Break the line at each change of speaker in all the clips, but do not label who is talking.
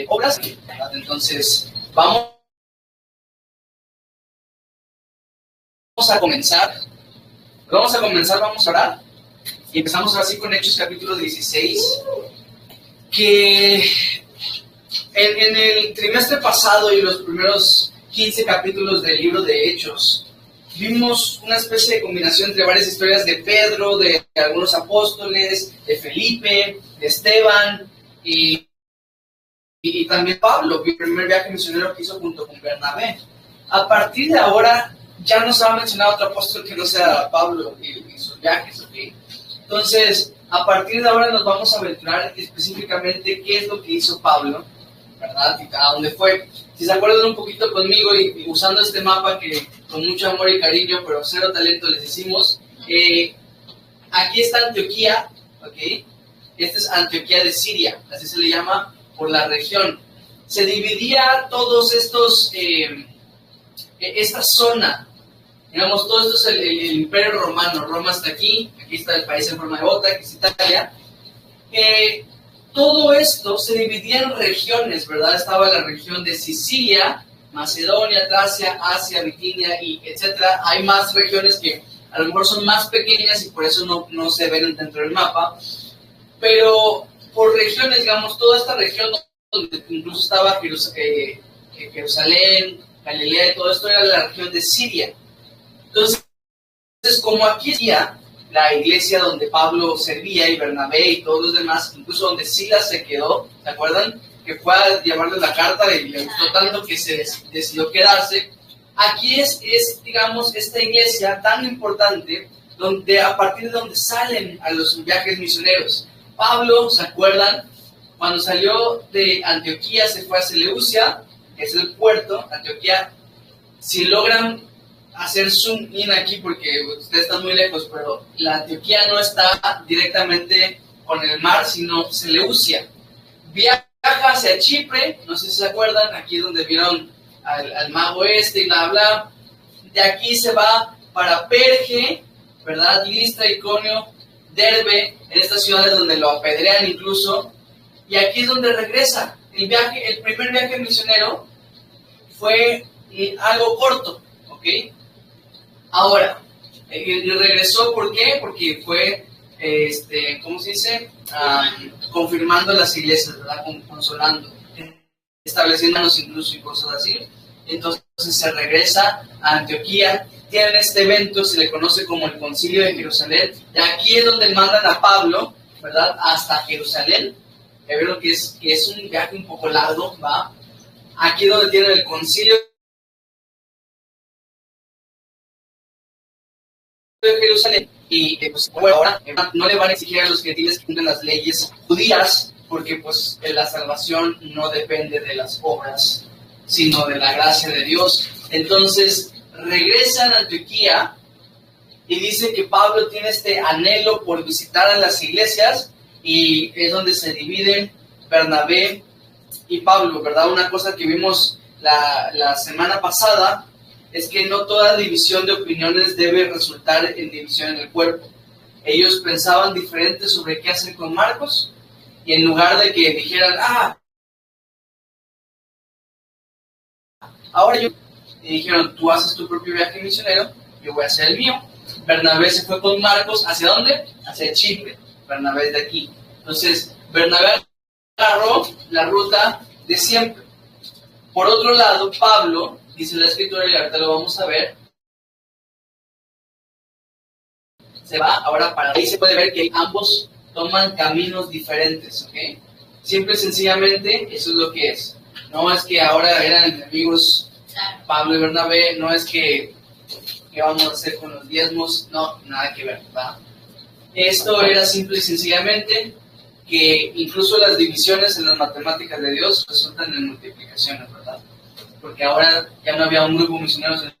obras, ¿verdad? Entonces, vamos a comenzar. Vamos a orar. Y empezamos así con Hechos capítulo 16, que en el trimestre pasado y los primeros 15 capítulos del libro de Hechos, vimos una especie de combinación entre varias historias de Pedro, de algunos apóstoles, de Felipe, de Esteban y también Pablo, el primer viaje misionero que hizo junto con Bernabé. A partir de ahora ya no se va a mencionar otro apóstol que no sea Pablo y sus viajes, ¿ok? Entonces, a partir de ahora nos vamos a aventurar específicamente qué es lo que hizo Pablo, ¿verdad? Y a dónde fue. Si se acuerdan un poquito conmigo y usando este mapa que con mucho amor y cariño, pero cero talento les hicimos, aquí está Antioquía, ¿ok? Esta es Antioquía de Siria, así se le llama por la región. Se dividía todos estos, esta zona, digamos, todo esto es el Imperio Romano. Roma está aquí está el país en forma de bota, aquí es Italia. Todo esto se dividía en regiones, ¿verdad? Estaba la región de Sicilia, Macedonia, Tracia, Asia, Bitinia, y etcétera. Hay más regiones que a lo mejor son más pequeñas y por eso no se ven dentro del mapa. Pero por regiones, digamos, toda esta región donde incluso estaba Jerusalén, Galilea, y todo esto era la región de Siria. Entonces, como aquí ya la iglesia donde Pablo servía y Bernabé y todos los demás, incluso donde Silas se quedó, ¿se acuerdan? Que fue a llevarles la carta y le gustó tanto que se decidió quedarse. Aquí es, digamos, esta iglesia tan importante donde a partir de donde salen a los viajes misioneros. Pablo, ¿se acuerdan? Cuando salió de Antioquía se fue a Seleucia, que es el puerto. Antioquía, si logran hacer zoom in aquí porque ustedes están muy lejos, pero la Antioquía no está directamente con el mar, sino Seleucia. Viaja hacia Chipre, no sé si se acuerdan, aquí donde vieron al mago y bla bla. De aquí se va para Perge, ¿verdad? Listra, Iconio, Derbe, en estas ciudades donde lo apedrean incluso, y aquí es donde regresa. El primer viaje misionero fue algo corto, ¿ok? Ahora, y regresó, ¿por qué? Porque fue, ¿cómo se dice? Confirmando las iglesias, ¿verdad? Consolando, estableciéndonos incluso y cosas así. Entonces se regresa a Antioquía, tienen este evento, se le conoce como el Concilio de Jerusalén, y aquí es donde mandan a Pablo, ¿verdad? Hasta Jerusalén. Ya vieron que es un viaje un poco largo, ¿va? Aquí es donde tienen el Concilio de Jerusalén, y pues ahora no le van a exigir a los gentiles que cumplan las leyes judías, porque pues la salvación no depende de las obras, sino de la gracia de Dios. Entonces regresan a Antioquía y dice que Pablo tiene este anhelo por visitar a las iglesias, y es donde se dividen Bernabé y Pablo, ¿verdad? Una cosa que vimos la semana pasada es que no toda división de opiniones debe resultar en división en el cuerpo. Ellos pensaban diferente sobre qué hacer con Marcos, y en lugar de que dijeran, ahora y dijeron, tú haces tu propio viaje misionero, yo voy a hacer el mío. Bernabé se fue con Marcos, ¿hacia dónde? Hacia Chipre. Bernabé es de aquí. Entonces, Bernabé agarró la ruta de siempre. Por otro lado, Pablo, dice la escritura, y ahorita lo vamos a ver, se va ahora para ahí. Se puede ver que ambos toman caminos diferentes, ¿ok? Simple y sencillamente, eso es lo que es. No es que ahora eran enemigos Pablo y Bernabé, no es que ¿qué vamos a hacer con los diezmos? No, nada que ver, ¿va? Esto era simple y sencillamente que incluso las divisiones en las matemáticas de Dios resultan en multiplicaciones, ¿verdad? Porque ahora ya no había un grupo misionero, sino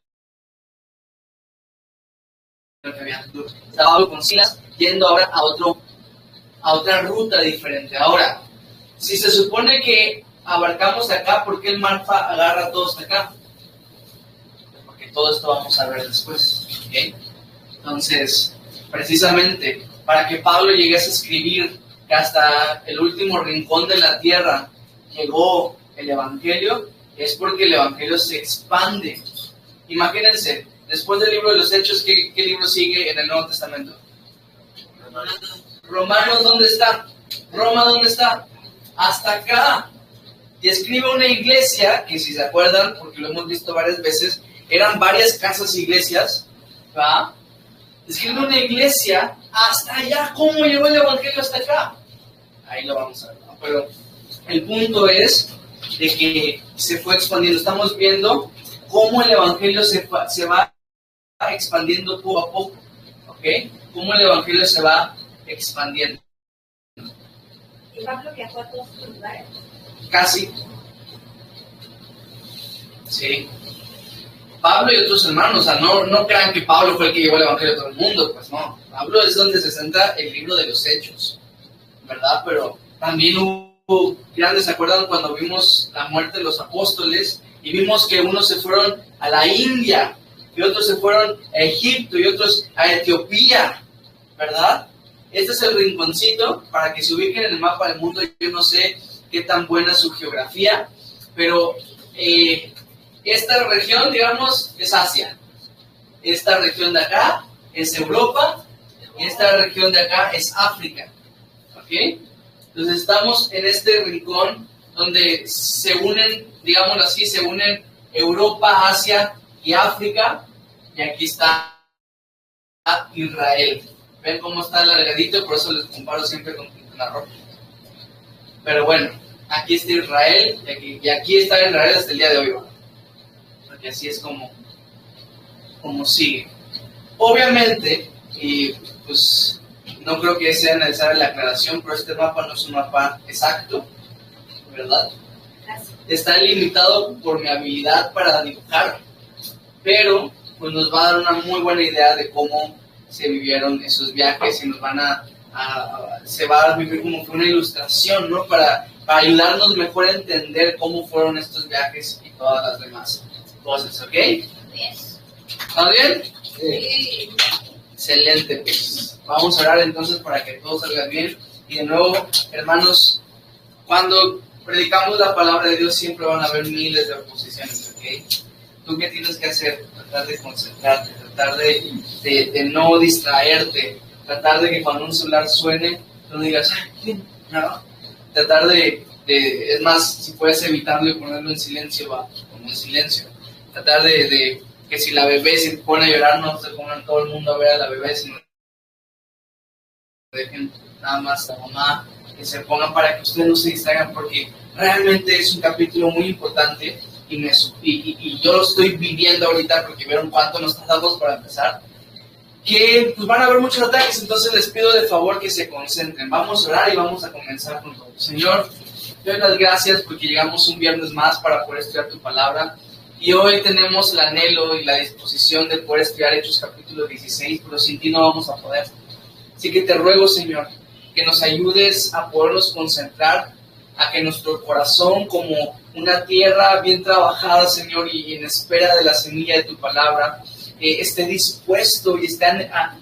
que había Pablo con Silas yendo ahora a otra ruta diferente. Ahora, si se supone que abarcamos acá, ¿por qué el mapa agarra a todos acá? Porque todo esto vamos a ver después, ¿ok? Entonces, precisamente para que Pablo llegase a escribir que hasta el último rincón de la tierra llegó el Evangelio, es porque el Evangelio se expande. Imagínense, después del libro de los Hechos, ¿qué libro sigue en el Nuevo Testamento? Romanos, ¿dónde está? Roma, ¿dónde está? Hasta acá. Y escribe una iglesia, que si se acuerdan, porque lo hemos visto varias veces, eran varias casas iglesias, ¿va? Escribe una iglesia hasta allá. ¿Cómo llegó el Evangelio hasta acá? Ahí lo vamos a ver, ¿no? Pero el punto es de que se fue expandiendo. Estamos viendo cómo el Evangelio se va expandiendo poco a poco, ¿ok? Cómo el Evangelio se va expandiendo.
¿Y Pablo viajó a todos los lugares?
Casi. Sí. Pablo y otros hermanos, o sea, no crean que Pablo fue el que llevó el Evangelio a todo el mundo, pues no. Pablo es donde se centra el libro de los Hechos, ¿verdad? Pero también hubo grandes, ¿se acuerdan cuando vimos la muerte de los apóstoles? Y vimos que unos se fueron a la India, y otros se fueron a Egipto, y otros a Etiopía, ¿verdad? Este es el rinconcito, para que se ubiquen en el mapa del mundo. Yo no sé qué tan buena es su geografía, pero esta región, digamos, es Asia. Esta región de acá es Europa, y esta región de acá es África, ¿ok? Entonces estamos en este rincón donde se unen, digámoslo así, se unen Europa, Asia y África, y aquí está Israel. ¿Ven cómo está alargadito? Por eso les comparo siempre con la ropa. Pero bueno, aquí está Israel, y aquí está Israel hasta el día de hoy, ¿no? Porque así es como sigue. Obviamente, y pues no creo que sea necesaria la aclaración, pero este mapa no es un mapa exacto, ¿verdad? Está limitado por mi habilidad para dibujar, pero pues nos va a dar una muy buena idea de cómo se vivieron esos viajes, y nos van se va a vivir como que una ilustración, ¿no? Para ayudarnos mejor a entender cómo fueron estos viajes y todas las demás cosas, ¿ok? ¿Está bien?
Sí.
Excelente, pues vamos a orar entonces para que todo salga bien. Y de nuevo, hermanos, cuando predicamos la palabra de Dios siempre van a haber miles de oposiciones, ¿ok? ¿Tú qué tienes que hacer? Tratar de concentrarte, tratar de no distraerte, tratar de que cuando un celular suene, no digas, ¡ay, quién! No. Tratar es más, si puedes evitarlo y ponerlo en silencio, va, como en silencio. Tratar de que si la bebé se pone a llorar, no se pongan todo el mundo a ver a la bebé, sino dejen nada más a la mamá, que se pongan para que ustedes no se distraigan, porque realmente es un capítulo muy importante. Y yo lo estoy viviendo ahorita porque vieron cuánto nos tardamos para empezar, que pues van a haber muchos ataques. Entonces les pido de favor que se concentren. Vamos a orar y vamos a comenzar con todo. Señor, te doy las gracias porque llegamos un viernes más para poder estudiar tu palabra, y hoy tenemos el anhelo y la disposición de poder estudiar Hechos capítulo 16, pero sin ti no vamos a poder. Así que te ruego, Señor, que nos ayudes a podernos concentrar, a que nuestro corazón, como una tierra bien trabajada, Señor, y en espera de la semilla de tu palabra, esté dispuesto y esté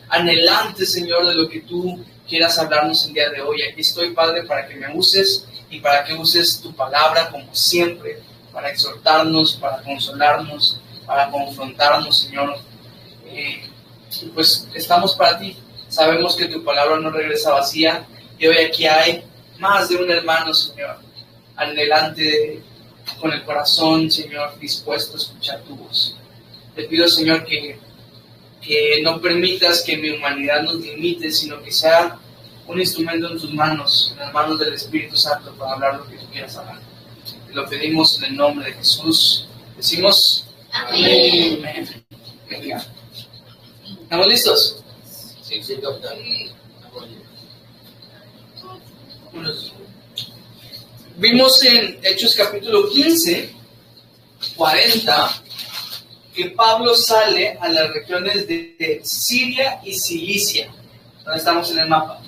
anhelante, Señor, de lo que tú quieras hablarnos el día de hoy. Aquí estoy, Padre, para que me uses y para que uses tu palabra como siempre, para exhortarnos, para consolarnos, para confrontarnos, Señor. Pues estamos para ti. Sabemos que tu palabra no regresa vacía, y hoy aquí hay más de un hermano, Señor, anhelante, con el corazón, Señor, dispuesto a escuchar tu voz. Te pido, Señor, que no permitas que mi humanidad nos limite, sino que sea un instrumento en tus manos, en las manos del Espíritu Santo, para hablar lo que tú quieras hablar. Te lo pedimos en el nombre de Jesús. Decimos amén. Amén. Venga. ¿Estamos listos?
Sí, doctor.
Vimos en Hechos capítulo 15, 40, que Pablo sale a las regiones de Siria y Cilicia. ¿Dónde estamos en el mapa?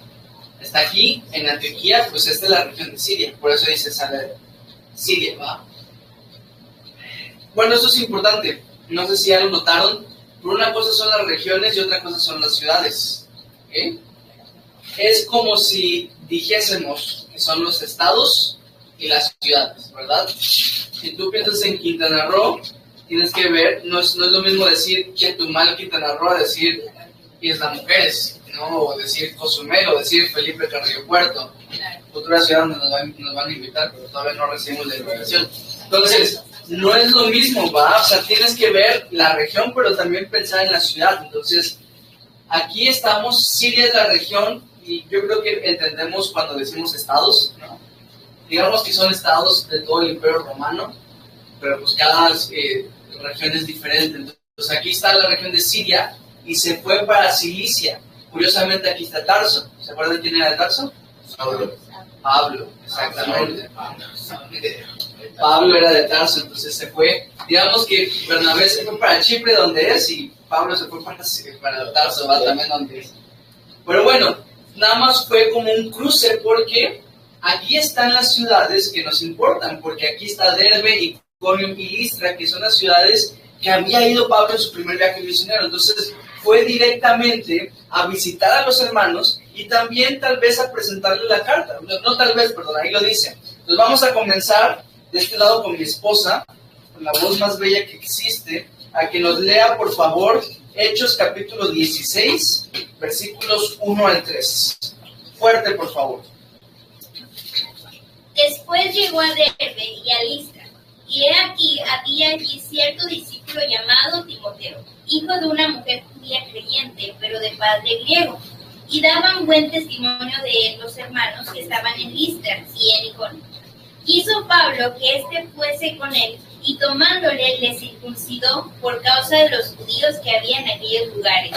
Está aquí, en Antioquía, pues esta es la región de Siria, por eso dice sale de Siria, ¿va? Bueno, esto es importante, no sé si ya lo notaron, pero una cosa son las regiones y otra cosa son las ciudades, ¿ok? Es como si dijésemos que son los estados y las ciudades, ¿verdad? Si tú piensas en Quintana Roo, tienes que ver, no es lo mismo decir Chetumal, Quintana Roo, a decir Isla Mujeres, ¿no? O decir Cozumel, o decir Felipe Carrillo Puerto. Futura ciudad donde nos van a invitar, pero todavía no recibimos la invitación. Entonces, no es lo mismo, ¿va? O sea, tienes que ver la región, pero también pensar en la ciudad. Entonces, aquí estamos, Siria es la región, y yo creo que entendemos cuando decimos estados, ¿no? Digamos que son estados de todo el Imperio Romano, pero pues cada región es diferente. Entonces, aquí está la región de Siria, y se fue para Cilicia. Curiosamente, aquí está Tarso. ¿Se acuerdan quién era Tarso? Pablo, exactamente. Pablo era de Tarso, entonces se fue. Digamos que Bernabé se fue para Chipre, donde es, y Pablo se fue para Tarso, va también donde es. Pero bueno, nada más fue como un cruce, porque aquí están las ciudades que nos importan, porque aquí está Derbe, Iconium y Listra, que son las ciudades que había ido Pablo en su primer viaje misionero. Entonces fue directamente a visitar a los hermanos y también tal vez a presentarle la carta. No tal vez, perdón, ahí lo dice. Entonces vamos a comenzar de este lado con mi esposa, con la voz más bella que existe, a que nos lea, por favor, Hechos capítulo 16, versículos 1 al 3. Fuerte, por favor.
Después llegó a Derbe y a Listra, y he aquí había allí cierto discípulo llamado Timoteo, hijo de una mujer judía creyente, pero de padre griego, y daban buen testimonio de él los hermanos que estaban en Listra y en Iconio. Quiso Pablo que éste fuese con él, y tomándole le circuncidó por causa de los judíos que había en aquellos lugares,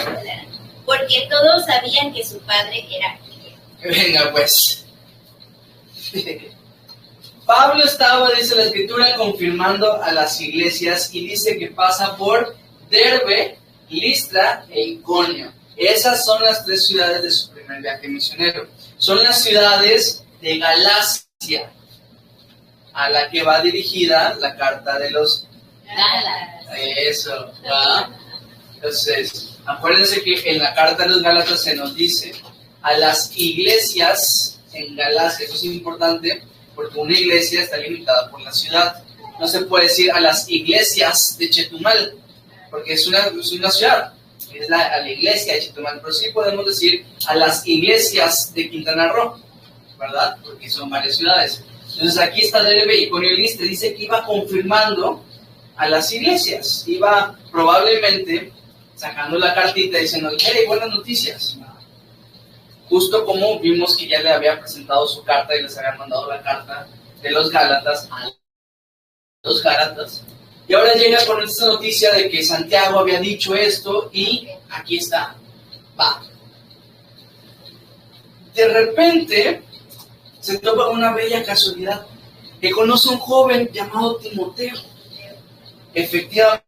porque todos sabían que su padre era griego.
Venga, pues. Pablo estaba, dice la Escritura, confirmando a las iglesias y dice que pasa por Derbe, Listra e Iconio. Esas son las tres ciudades de su primer viaje misionero. Son las ciudades de Galacia, a la que va dirigida la carta de los
Gálatas.
Eso, ¿va? Entonces, acuérdense que en la carta de los Gálatas se nos dice a las iglesias en Galacia. Eso es importante porque una iglesia está limitada por la ciudad. No se puede decir a las iglesias de Chetumal, porque es una ciudad. Es a la iglesia de Chetumal, pero sí podemos decir a las iglesias de Quintana Roo, ¿verdad? Porque son varias ciudades. Entonces aquí está Derbe y Iconio y Listra, dice que iba confirmando a las iglesias, iba probablemente sacando la cartita diciendo, hey, buenas noticias. Justo como vimos que ya le había presentado su carta y les había mandado la carta de los Gálatas a los Gálatas. Y ahora llega con esta noticia de que Santiago había dicho esto y aquí está, va. De repente se topa una bella casualidad, que conoce a un joven llamado Timoteo. Efectivamente,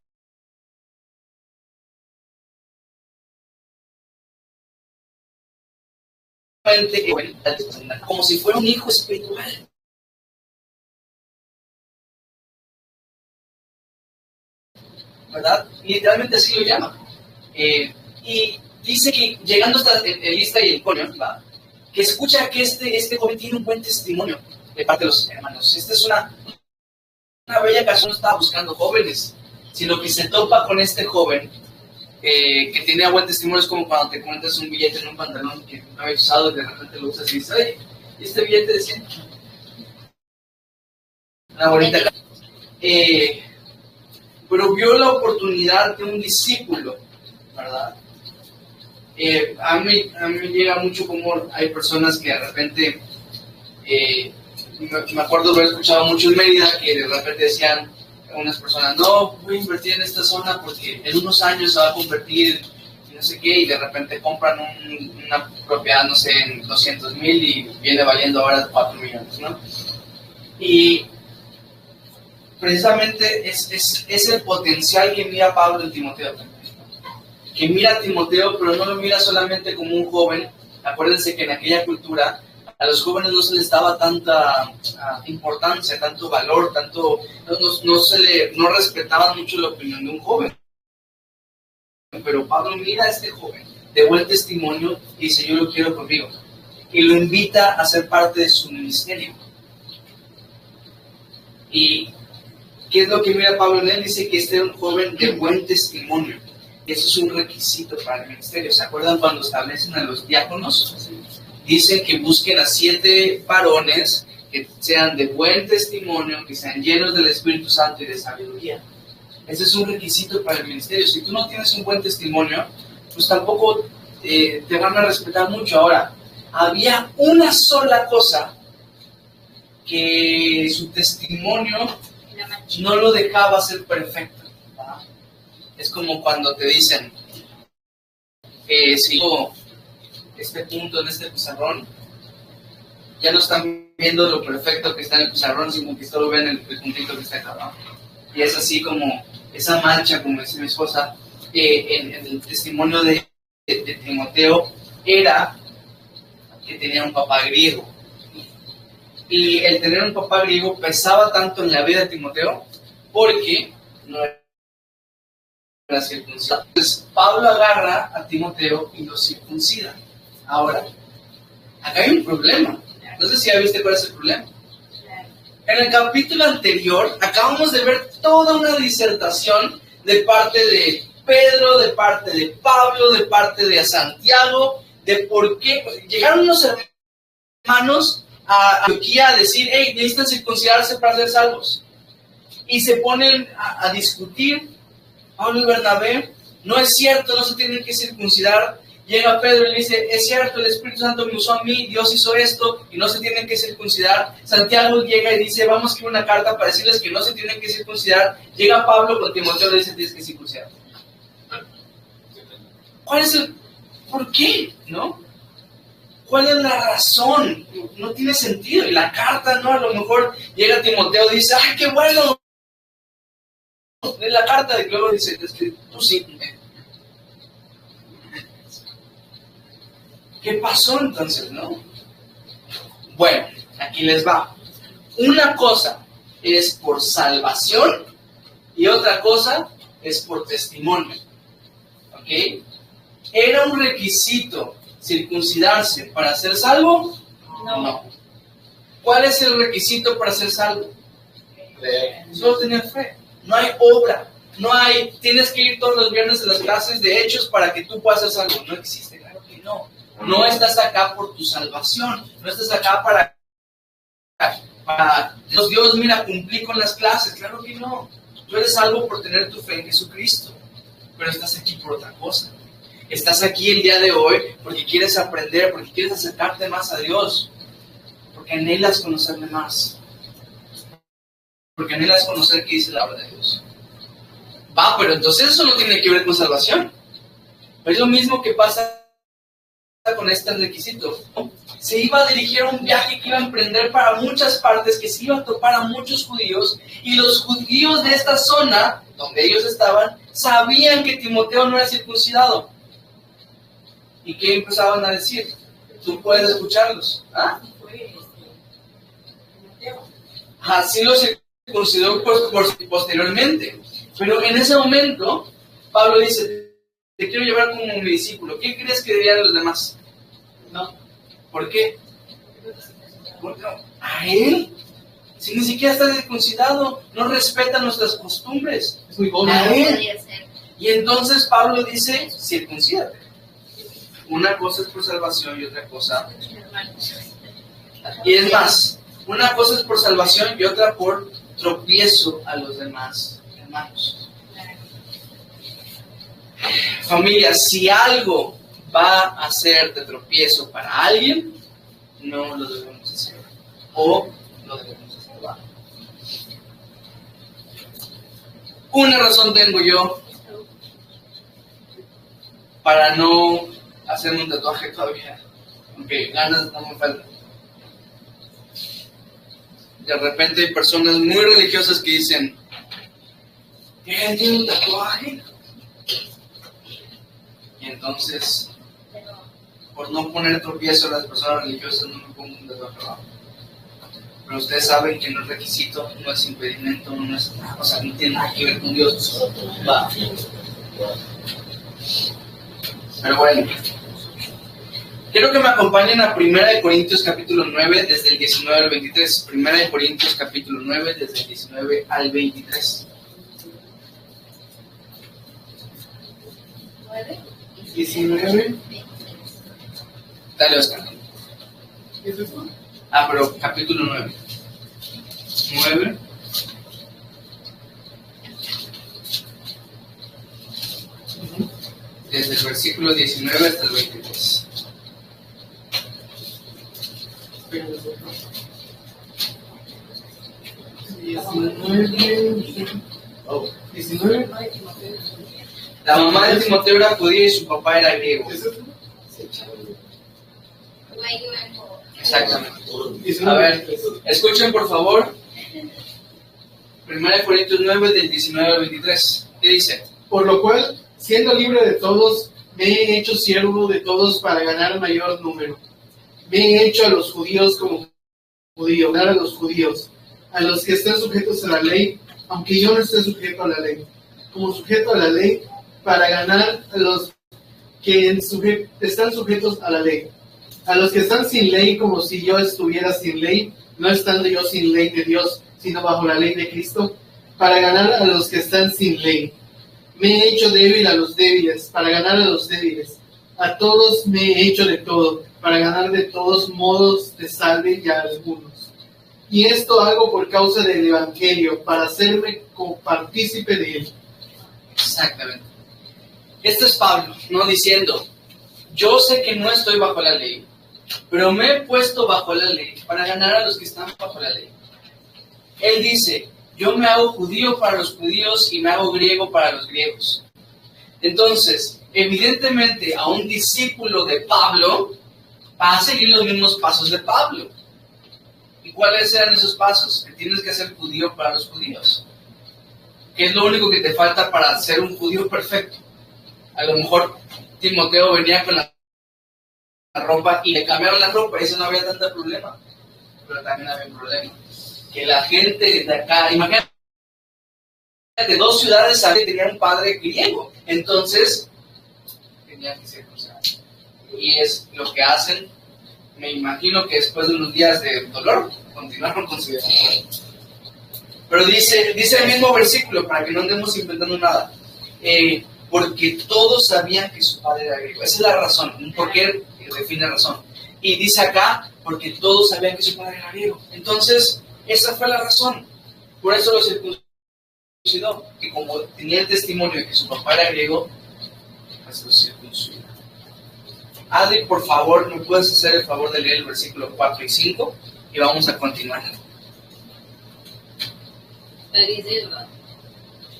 como si fuera un hijo espiritual. ¿Verdad? Literalmente así lo llama. Y dice que llegando hasta Listra y Iconio, ¿va? Que escucha que este joven tiene un buen testimonio de parte de los hermanos. Esta es una bella canción, no estaba buscando jóvenes, sino que se topa con este joven que tenía buen testimonio. Es como cuando te encuentras un billete en un pantalón que no habías usado y de repente lo usas y dices, oye, ¿y este billete de 100? Una bonita pero vio la oportunidad de un discípulo, ¿verdad? A mí llega mucho como hay personas que de repente, me acuerdo haber escuchado mucho en Mérida, que de repente decían unas personas, no, voy a invertir en esta zona porque en unos años se va a convertir en no sé qué, y de repente compran una propiedad, no sé, en 200,000 y viene valiendo ahora 4 millones, ¿no? Y precisamente es el potencial que mira Pablo en Timoteo, que mira a Timoteo, pero no lo mira solamente como un joven. Acuérdense que en aquella cultura a los jóvenes no se les daba tanta importancia, tanto valor, no respetaban mucho la opinión de un joven. Pero Pablo mira a este joven de buen testimonio y dice, yo lo quiero conmigo, y lo invita a ser parte de su ministerio. ¿Y qué es lo que mira Pablo en él? Dice que este es un joven de buen testimonio. Eso es un requisito para el ministerio. ¿Se acuerdan cuando establecen a los diáconos? Dicen que busquen a 7 varones que sean de buen testimonio, que sean llenos del Espíritu Santo y de sabiduría. Ese es un requisito para el ministerio. Si tú no tienes un buen testimonio, pues tampoco te van a respetar mucho. Ahora, había una sola cosa que su testimonio no lo dejaba ser perfecto. ¿Verdad? Es como cuando te dicen, si yo este punto en este pizarrón, ya no están viendo lo perfecto que está en el pizarrón, sino que solo ven el puntito que está acá abajo. Y es así como esa mancha, como decía mi esposa, en el testimonio de Timoteo, era que tenía un papá griego. Y el tener un papá griego pesaba tanto en la vida de Timoteo porque no era circuncidado. Entonces Pablo agarra a Timoteo y lo circuncida. Ahora, acá hay un problema. No sé si ya viste cuál es el problema. En el capítulo anterior acabamos de ver toda una disertación de parte de Pedro, de parte de Pablo, de parte de Santiago, de por qué llegaron unos hermanos a Antioquía a decir, hey, necesitan circuncidarse para ser salvos. Y se ponen a discutir, Pablo y Bernabé, no es cierto, no se tienen que circuncidar. Llega Pedro y le dice, es cierto, el Espíritu Santo me usó a mí, Dios hizo esto y no se tienen que circuncidar. Santiago llega y dice, vamos a escribir una carta para decirles que no se tienen que circuncidar. Llega Pablo con Timoteo y le dice, tienes que circuncidar. ¿Cuál es el por qué? ¿No? ¿Cuál es la razón? No tiene sentido. Y la carta, ¿no? A lo mejor llega Timoteo y dice, ¡ay, qué bueno! En la carta de luego dice, es que tú sí. ¿Qué pasó entonces, no? Bueno, aquí les va. Una cosa es por salvación y otra cosa es por testimonio. ¿Ok? ¿Era un requisito circuncidarse para ser salvo? No. ¿Cuál es el requisito para ser salvo? Fe. Solo tener fe. No hay obra. No hay, tienes que ir todos los viernes a las clases de hechos para que tú puedas ser salvo. No existe, claro que no. No estás acá por tu salvación. No estás acá para Dios, mira, cumplí con las clases. Claro que no. Tú eres salvo por tener tu fe en Jesucristo. Pero estás aquí por otra cosa. Estás aquí el día de hoy porque quieres aprender, porque quieres acercarte más a Dios. Porque anhelas conocerle más. Porque anhelas conocer qué dice la palabra de Dios. Va, pero entonces eso no tiene que ver con salvación. Es lo mismo que pasa con este requisito. Se iba a dirigir a un viaje que iba a emprender para muchas partes, que se iba a topar a muchos judíos, y los judíos de esta zona, donde ellos estaban, sabían que Timoteo no era circuncidado. ¿Y qué empezaban a decir? Tú puedes escucharlos. ¿Ah? Así lo circuncidó posteriormente. Pero en ese momento, Pablo dice, te quiero llevar como mi discípulo. ¿Qué crees que dirían los demás? No. ¿Por qué? Porque a él, si ni siquiera está circuncidado, no respeta nuestras costumbres. Es muy bueno. A él. Y entonces Pablo dice, circuncídate. Una cosa es por salvación y otra cosa. Y es más, una cosa es por salvación y otra por tropiezo a los demás hermanos. Familia, si algo va a ser de tropiezo para alguien, no lo debemos hacer. O lo debemos hacer. Una razón tengo yo para no hacerme un tatuaje todavía. Aunque ganas no me faltan. De repente hay personas muy religiosas que dicen, ¿él tiene un tatuaje? Y entonces, por no poner tropiezo a las personas religiosas, no me pongo un tatuaje abajo. Pero ustedes saben que no es requisito, no es impedimento, no es nada, o sea, no tiene nada que ver con Dios. Va. Pero bueno, Quiero que me acompañen a 1 Corintios capítulo 9, desde el 19 al 23. 1 Corintios capítulo 9, desde el 19 al 23.
19.
Dale, Oscar.
¿Qué es eso?
Pero capítulo 9. 9. Desde el versículo 19 hasta el 23.
Espérame, 19. Oh, 19.
La mamá de Timoteo era judía y su papá era griego.
¿Es eso?
Exactamente.
19.
A ver, escuchen por favor. 1 Corintios 9 del 19 al 23. ¿Qué dice?
Por lo cual, siendo libre de todos, me he hecho siervo de todos para ganar mayor número. Me he hecho a los judíos como judío, ganar a los judíos, a los que están sujetos a la ley, aunque yo no esté sujeto a la ley, como sujeto a la ley, para ganar a los que están sujetos a la ley. A los que están sin ley, como si yo estuviera sin ley, no estando yo sin ley de Dios, sino bajo la ley de Cristo, para ganar a los que están sin ley. Me he hecho débil a los débiles, para ganar a los débiles. A todos me he hecho de todo, para ganar de todos modos de salve y a algunos. Y esto hago por causa del Evangelio, para hacerme copartícipe de él.
Exactamente. Este es Pablo, no diciendo, yo sé que no estoy bajo la ley, pero me he puesto bajo la ley para ganar a los que están bajo la ley. Él dice, yo me hago judío para los judíos y me hago griego para los griegos. Entonces, evidentemente a un discípulo de Pablo va a seguir los mismos pasos de Pablo. ¿Y cuáles eran esos pasos? Que tienes que ser judío para los judíos. ¿Qué es lo único que te falta para ser un judío perfecto? A lo mejor Timoteo venía con la ropa y le cambiaron la ropa, y eso no había tanto problema. Pero también había un problema. Que la gente de acá, imagínate, de dos ciudades tenía un padre griego. Entonces, tenía que ser cruzado. Y es lo que hacen. Me imagino que después de unos días de dolor, continuaron con su vida. Pero dice el mismo versículo, para que no andemos inventando nada. Porque todos sabían que su padre era griego. Esa es la razón. ¿Por qué? Define razón. Y dice acá, porque todos sabían que su padre era griego. Entonces, esa fue la razón. Por eso lo circuncidó. Que como tenía el testimonio de que su papá era griego, pues lo circuncidó. Adri, por favor, ¿me puedes hacer el favor de leer el versículo 4 y 5? Y vamos a continuar.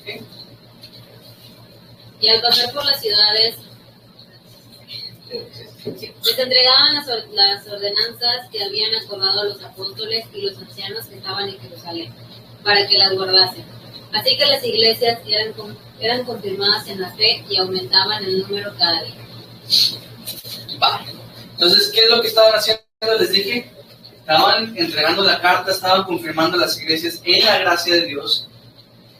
¿Sí?
Y al pasar por las ciudades, les entregaban las ordenanzas que habían acordado los apóstoles y los ancianos que estaban en Jerusalén, para que las guardasen. Así que las iglesias eran confirmadas en la fe y aumentaban el número cada día.
Vale. Entonces, ¿qué es lo que estaban haciendo? Les dije, estaban entregando la carta, estaban confirmando las iglesias en la gracia de Dios,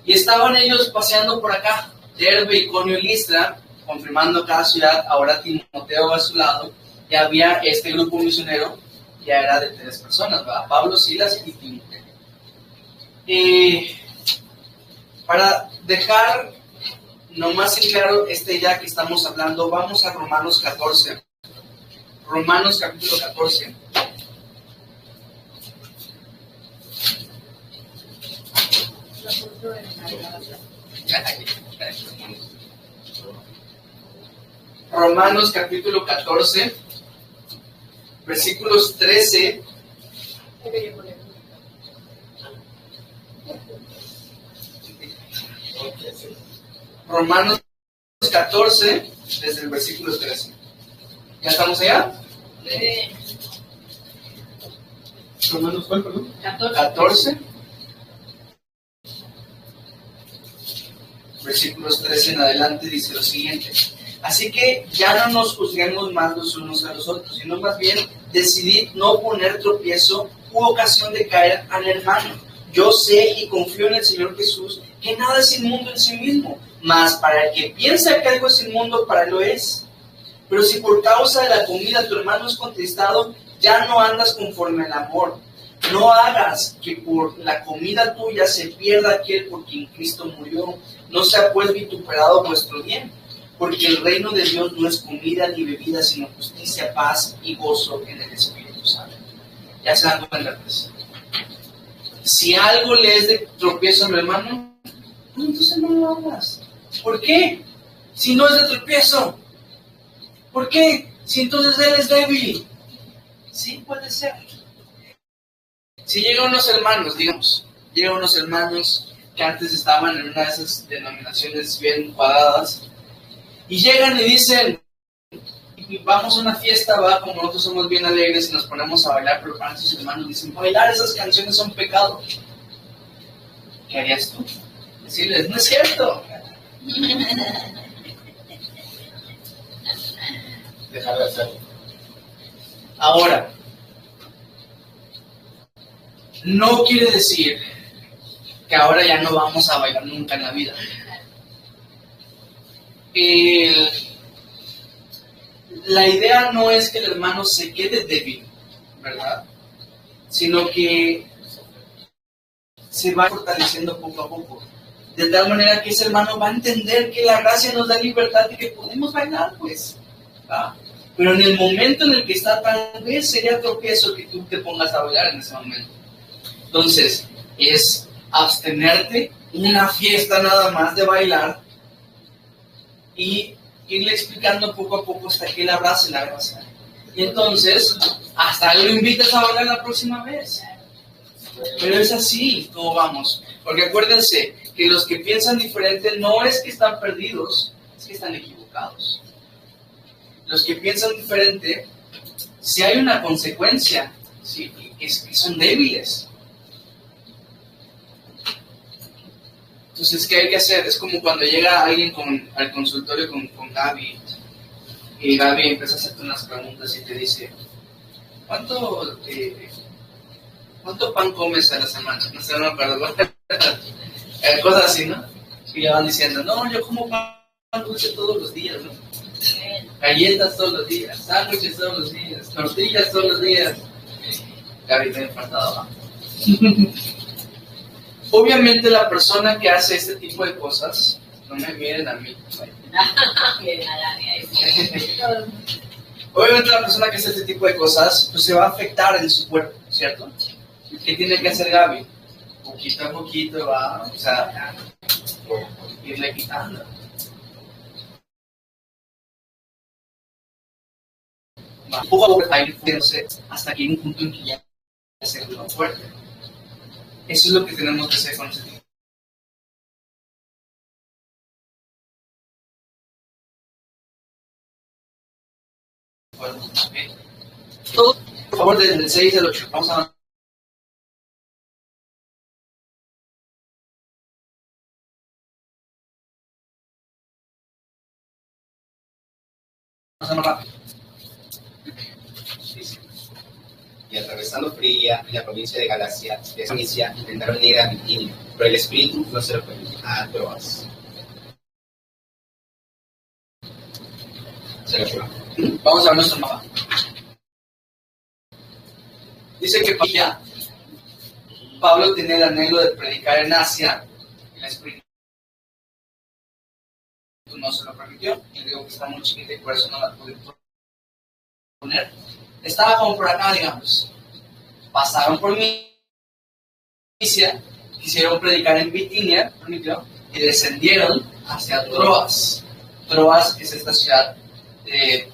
y estaban ellos paseando por acá, Derbe, Iconio y Listra, confirmando cada ciudad. Ahora Timoteo a su lado, ya había este grupo misionero, ya era de 3 personas, ¿verdad? Pablo, Silas y Timoteo. Para dejar nomás en claro esta idea que estamos hablando, vamos a Romanos 14. Romanos capítulo 14. Romanos capítulo 14, versículos 13 Romanos 14, desde el versículo 13. ¿Ya estamos allá?
Romanos, ¿cuál, perdón?
14, versículos 13 en adelante, dice lo siguiente: así que ya no nos juzguemos más los unos a los otros, sino más bien decidid no poner tropiezo u ocasión de caer al hermano. Yo sé y confío en el Señor Jesús que nada es inmundo en sí mismo, mas para el que piensa que algo es inmundo, para él lo es. Pero si por causa de la comida tu hermano es contristado, ya no andas conforme al amor. No hagas que por la comida tuya se pierda aquel por quien Cristo murió. No sea pues vituperado vuestro bien, porque el reino de Dios no es comida ni bebida, sino justicia, paz y gozo en el Espíritu Santo. Ya se dan cuenta, pues. Si algo le es de tropiezo a mi hermano, entonces no lo hagas. ¿Por qué? Si no es de tropiezo. ¿Por qué? Si entonces él es débil. Sí, puede ser. Si llegan unos hermanos, digamos, que antes estaban en una de esas denominaciones bien cuadradas, y llegan y dicen, vamos a una fiesta, va, como nosotros somos bien alegres y nos ponemos a bailar, pero para sus hermanos dicen, bailar esas canciones son pecado. ¿Qué harías tú? Decirles, no es cierto.
Dejar de hacerlo.
Ahora, no quiere decir que ahora ya no vamos a bailar nunca en la vida. La idea no es que el hermano se quede débil, ¿verdad? Sino que se va fortaleciendo poco a poco. De tal manera que ese hermano va a entender que la gracia nos da libertad y que podemos bailar, pues. ¿Va? Pero en el momento en el que está, tal vez sería tropiezo que tú te pongas a bailar en ese momento. Entonces, es abstenerte una fiesta nada más de bailar y irle explicando poco a poco hasta que él abrace la gracia. Y entonces, hasta lo invitas a bailar la próxima vez. Pero es así como vamos. Porque acuérdense que los que piensan diferente no es que están perdidos, es que están equivocados. Los que piensan diferente, si hay una consecuencia, ¿sí? que son débiles. Entonces, ¿qué hay que hacer? Es como cuando llega alguien al consultorio con Gaby, y Gaby empieza a hacerte unas preguntas y te dice, ¿cuánto pan comes a la semana? No sé, no me acuerdo. Cosas así, ¿no? Y le van diciendo, no, yo como pan dulce todos los días, ¿no? Galletas todos los días, sándwiches todos los días, tortillas todos los días. Gaby me ha faltado. Obviamente la persona que hace este tipo de cosas, no me miren a mí. Obviamente la persona que hace este tipo de cosas, pues se va a afectar en su cuerpo, ¿cierto? ¿Qué tiene que hacer Gaby? Poquito a poquito va, o sea, irle quitando. Va poco a poco va a ir hasta que hay un punto en que ya se vuelve fuerte. Eso es lo que tenemos que hacer con ese tipo. Bueno, okay. Todo, por favor, desde el 6 al 8. Vamos a más rápido.
Y atravesando Frigia y la provincia de Galacia, de Fenicia, intentaron ir a Bitinia, pero el Espíritu no se lo permitió. A Troas. Se lo lleva.
Vamos a ver nuestro mapa. Dice que Pablo tenía el anhelo de predicar en Asia, y el Espíritu no se lo permitió. Y digo que está muy chiquita y por eso no la pude poner. Estaba como por acá, digamos. Pasaron por Misia, quisieron predicar en Bitinia, y descendieron hacia Troas. Troas es esta ciudad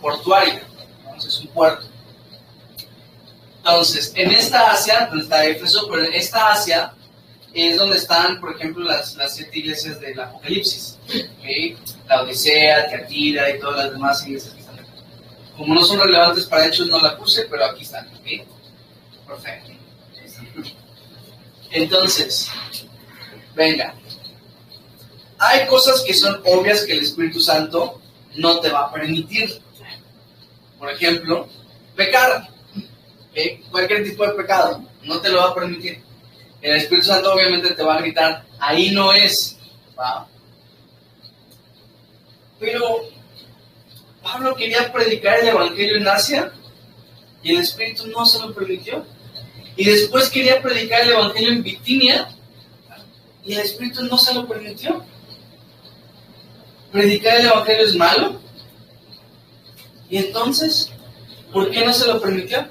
portuaria, es un puerto. Entonces, en esta Asia, donde está Éfeso, pero en esta Asia es donde están, por ejemplo, las 7 iglesias del Apocalipsis. ¿Okay? La Odisea, Tiatira y todas las demás iglesias que están aquí. Como no son relevantes para Hechos, no la puse, pero aquí están. ¿Okay? Perfecto. Entonces, venga. Hay cosas que son obvias que el Espíritu Santo no te va a permitir. Por ejemplo, pecar. ¿Okay? Cualquier tipo de pecado no te lo va a permitir. El Espíritu Santo obviamente te va a gritar, ahí no es. ¿Va? Pero Pablo quería predicar el evangelio en Asia y el Espíritu no se lo permitió. Y después quería predicar el evangelio en Bitinia y el Espíritu no se lo permitió. ¿Predicar el evangelio es malo? ¿Y entonces por qué no se lo permitió?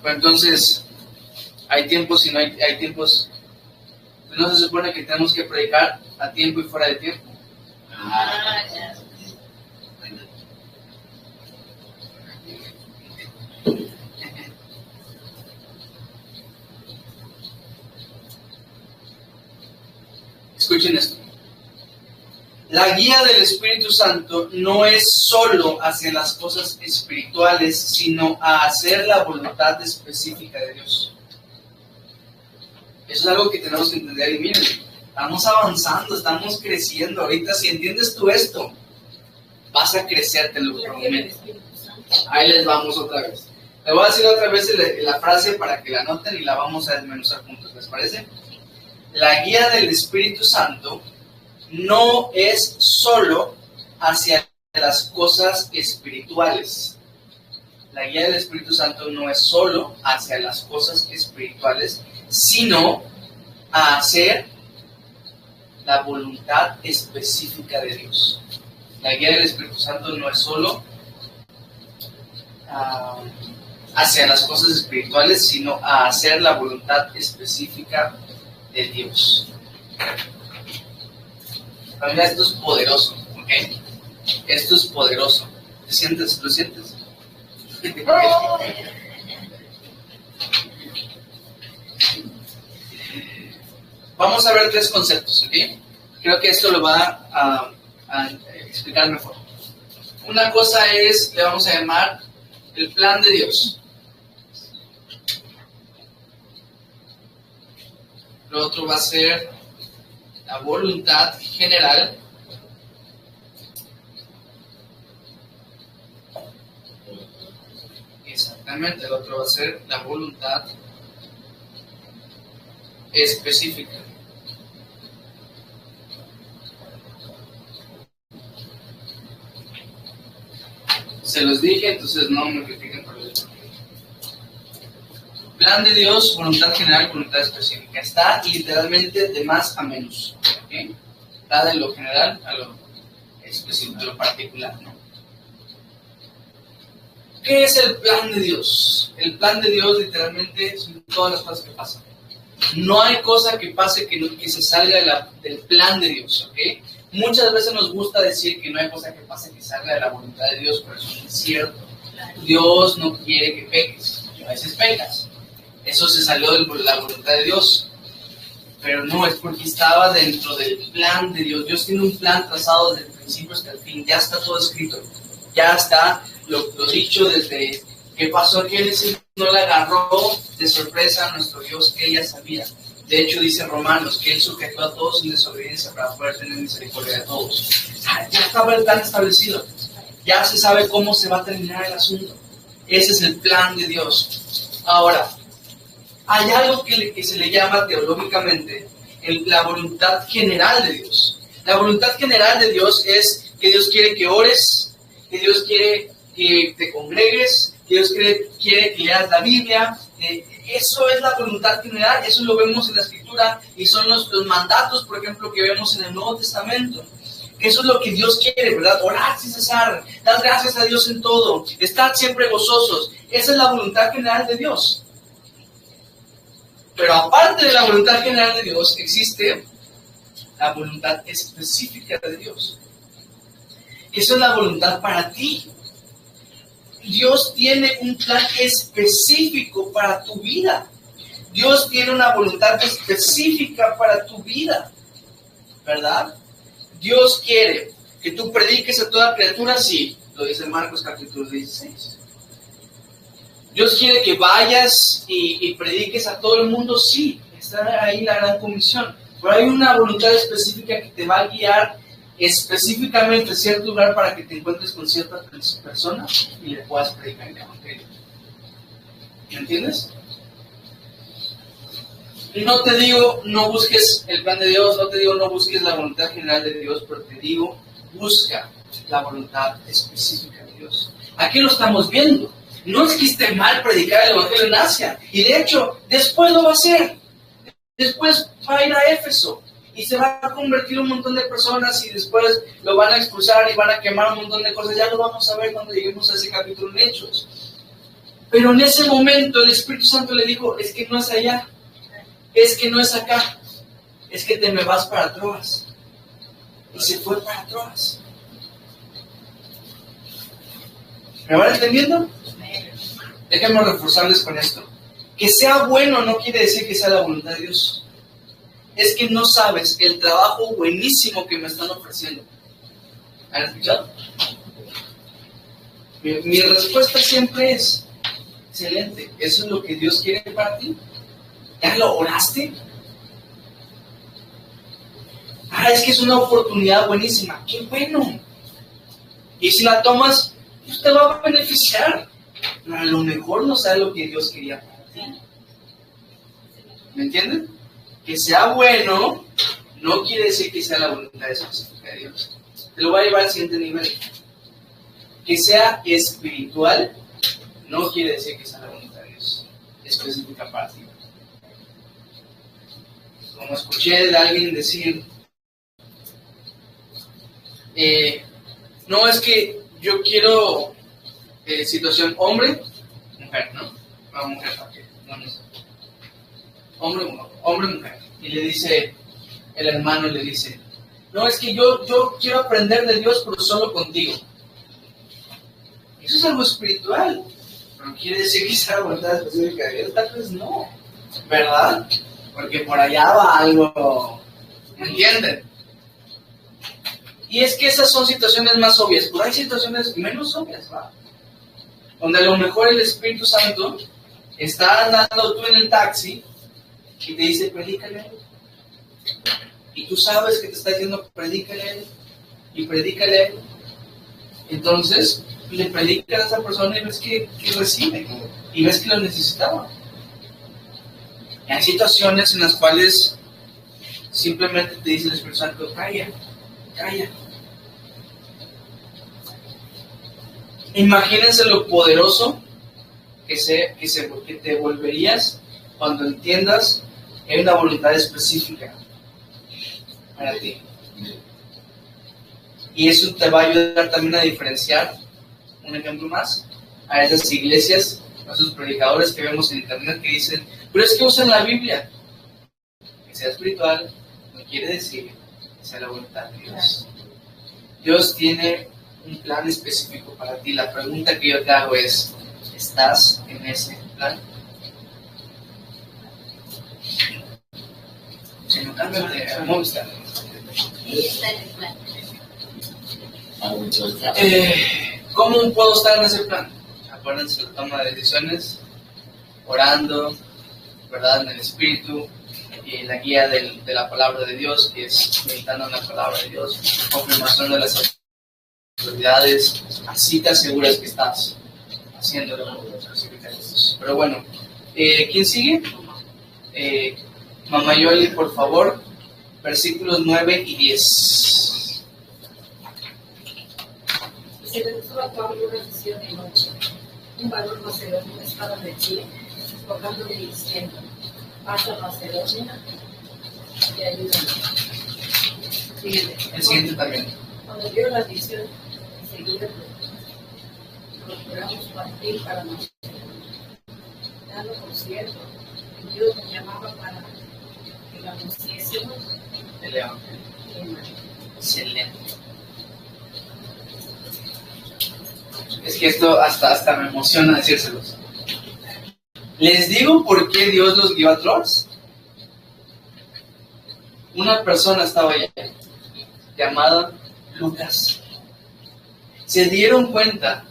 Pues entonces hay tiempos y no hay tiempos. ¿No se supone que tenemos que predicar a tiempo y fuera de tiempo?
Ya.
Escuchen esto. La guía del Espíritu Santo no es solo hacia las cosas espirituales, sino a hacer la voluntad específica de Dios. Eso es algo que tenemos que entender. Y miren, estamos avanzando, estamos creciendo. Ahorita, si entiendes tú esto, vas a crecer, te lo prometo. Ahí les vamos otra vez. Le voy a decir otra vez la frase para que la anoten y la vamos a desmenuzar juntos, ¿les parece? La guía del Espíritu Santo no es solo hacia las cosas espirituales. La guía del Espíritu Santo no es solo hacia las cosas espirituales, sino a hacer la voluntad específica de Dios. La guía del Espíritu Santo no es solo hacia las cosas espirituales, sino a hacer la voluntad específica de Dios. Familia, esto es poderoso, ¿ok? Esto es poderoso. ¿Te sientes? ¿Lo sientes? Vamos a ver 3 conceptos, ¿ok? Creo que esto lo va a explicar mejor. Una cosa es, le vamos a llamar el plan de Dios. Lo otro va a ser la voluntad general. Exactamente, el otro va a ser la voluntad específica. Se los dije, entonces no me critiquen por eso. Plan de Dios, voluntad general, voluntad específica. Está literalmente de más a menos. ¿Okay? Está de lo general a lo específico, a lo particular, ¿no? ¿Qué es el plan de Dios? El plan de Dios literalmente son todas las cosas que pasan. No hay cosa que pase que se salga del plan de Dios, ¿ok? Muchas veces nos gusta decir que no hay cosa que pase que salga de la voluntad de Dios, pero eso no es cierto. Dios no quiere que peques, a veces pecas. Eso se salió de la voluntad de Dios, pero no, es porque estaba dentro del plan de Dios. Dios tiene un plan trazado desde el principio hasta el fin, ya está todo escrito, ya está lo dicho desde que pasó que Génesis, no le agarró de sorpresa a nuestro Dios, que ella sabía. De hecho, dice Romanos que Él sujetó a todos en desobediencia para poder tener misericordia de todos. Ya estaba el plan establecido, ya se sabe cómo se va a terminar el asunto. Ese es el plan de Dios. Ahora, hay algo que se le llama teológicamente la voluntad general de Dios. La voluntad general de Dios es que Dios quiere que ores, que Dios quiere que te congregues, que Dios quiere que leas la Biblia. Eso es la voluntad general, eso lo vemos en la Escritura y son los mandatos, por ejemplo, que vemos en el Nuevo Testamento. Eso es lo que Dios quiere, ¿verdad? Orad sin cesar, dad gracias a Dios en todo, estad siempre gozosos. Esa es la voluntad general de Dios. Pero aparte de la voluntad general de Dios, existe la voluntad específica de Dios. Eso es la voluntad para ti. Dios tiene un plan específico para tu vida. Dios tiene una voluntad específica para tu vida, ¿verdad? Dios quiere que tú prediques a toda criatura, sí, lo dice Marcos capítulo 16. Dios quiere que vayas y prediques a todo el mundo, sí, está ahí la gran comisión. Pero hay una voluntad específica que te va a guiar específicamente a cierto lugar para que te encuentres con cierta persona y le puedas predicar el evangelio. ¿Me entiendes? No te digo no busques el plan de Dios, no te digo no busques la voluntad general de Dios, pero te digo busca la voluntad específica de Dios. Aquí lo estamos viendo. No es que esté mal predicar el Evangelio en Asia, y de hecho, después lo va a hacer. Después va a ir a Éfeso y se va a convertir un montón de personas y después lo van a expulsar y van a quemar un montón de cosas. Ya lo vamos a ver cuando lleguemos a ese capítulo en Hechos. Pero en ese momento el Espíritu Santo le dijo, es que no es allá, es que no es acá, es que te me vas para Troas. Y se fue para Troas. ¿Me van entendiendo? Déjenme reforzarles con esto. Que sea bueno no quiere decir que sea la voluntad de Dios. Es que no sabes el trabajo buenísimo que me están ofreciendo. ¿Han escuchado? Mi respuesta siempre es, excelente, ¿eso es lo que Dios quiere para ti? ¿Ya lo oraste? Es que es una oportunidad buenísima. ¡Qué bueno! Y si la tomas, pues te va a beneficiar. Pero a lo mejor no sabe lo que Dios quería para ti. ¿Me entienden? Que sea bueno no quiere decir que sea la voluntad específica de Dios. Te lo voy a llevar al siguiente nivel. Que sea espiritual no quiere decir que sea la voluntad de Dios específica para ti. Como escuché de alguien decir, no, es que yo quiero situación hombre, mujer, ¿no? No, mujer, no, hombre, mujer. Y le dice, el hermano le dice, no, es que yo quiero aprender de Dios, pero solo contigo. Eso es algo espiritual, pero quiere decir que sea la voluntad específica de Dios, tal vez no, ¿verdad? Porque por allá va algo, ¿me entienden? Y es que esas son situaciones más obvias, pero hay situaciones menos obvias, ¿va? Donde a lo mejor el Espíritu Santo está andando tú en el taxi y te dice, predícale. Y tú sabes que te está diciendo, predícale. Y predícale. Entonces, le predicas a esa persona y ves que recibe. Y ves que lo necesitaba. Y hay situaciones en las cuales simplemente te dice el Espíritu Santo, calla. Imagínense lo poderoso que te volverías cuando entiendas que hay una voluntad específica para ti. Y eso te va a ayudar también a diferenciar, un ejemplo más, a esas iglesias, a esos predicadores que vemos en internet que dicen, pero es que usan la Biblia. Que sea espiritual no quiere decir que sea la voluntad de Dios. Dios tiene un plan específico para ti. La pregunta que yo te hago es, ¿estás en ese plan? Si no cambias de Movistar.
Ahí está el plan.
¿Cómo puedo estar en ese plan? Acuérdense la toma de decisiones, orando, ¿verdad? En el Espíritu, y la guía de la palabra de Dios, que es meditando en la palabra de Dios, confirmación de las autoridades, así te aseguras que estás haciendo lo que específica de Dios. Pero bueno, ¿quién sigue? Mamá Yoli, por favor, versículos 9 y 10.
Se levantó a Pablo una visión de noche. Un varón macedonio estaba de pie, tocándole diciendo, pasa a Macedonia y ayúdame.
El siguiente también.
Cuando vio la visión, enseguida procuramos partir para Macedonia. Dando por cierto, Dios nos llamaba para que la anunciásemos
El Evangelio. Excelente. Es que esto hasta me emociona decírselos. Les digo por qué Dios los guió a Troas. Una persona estaba allá, llamada Lucas. Se dieron cuenta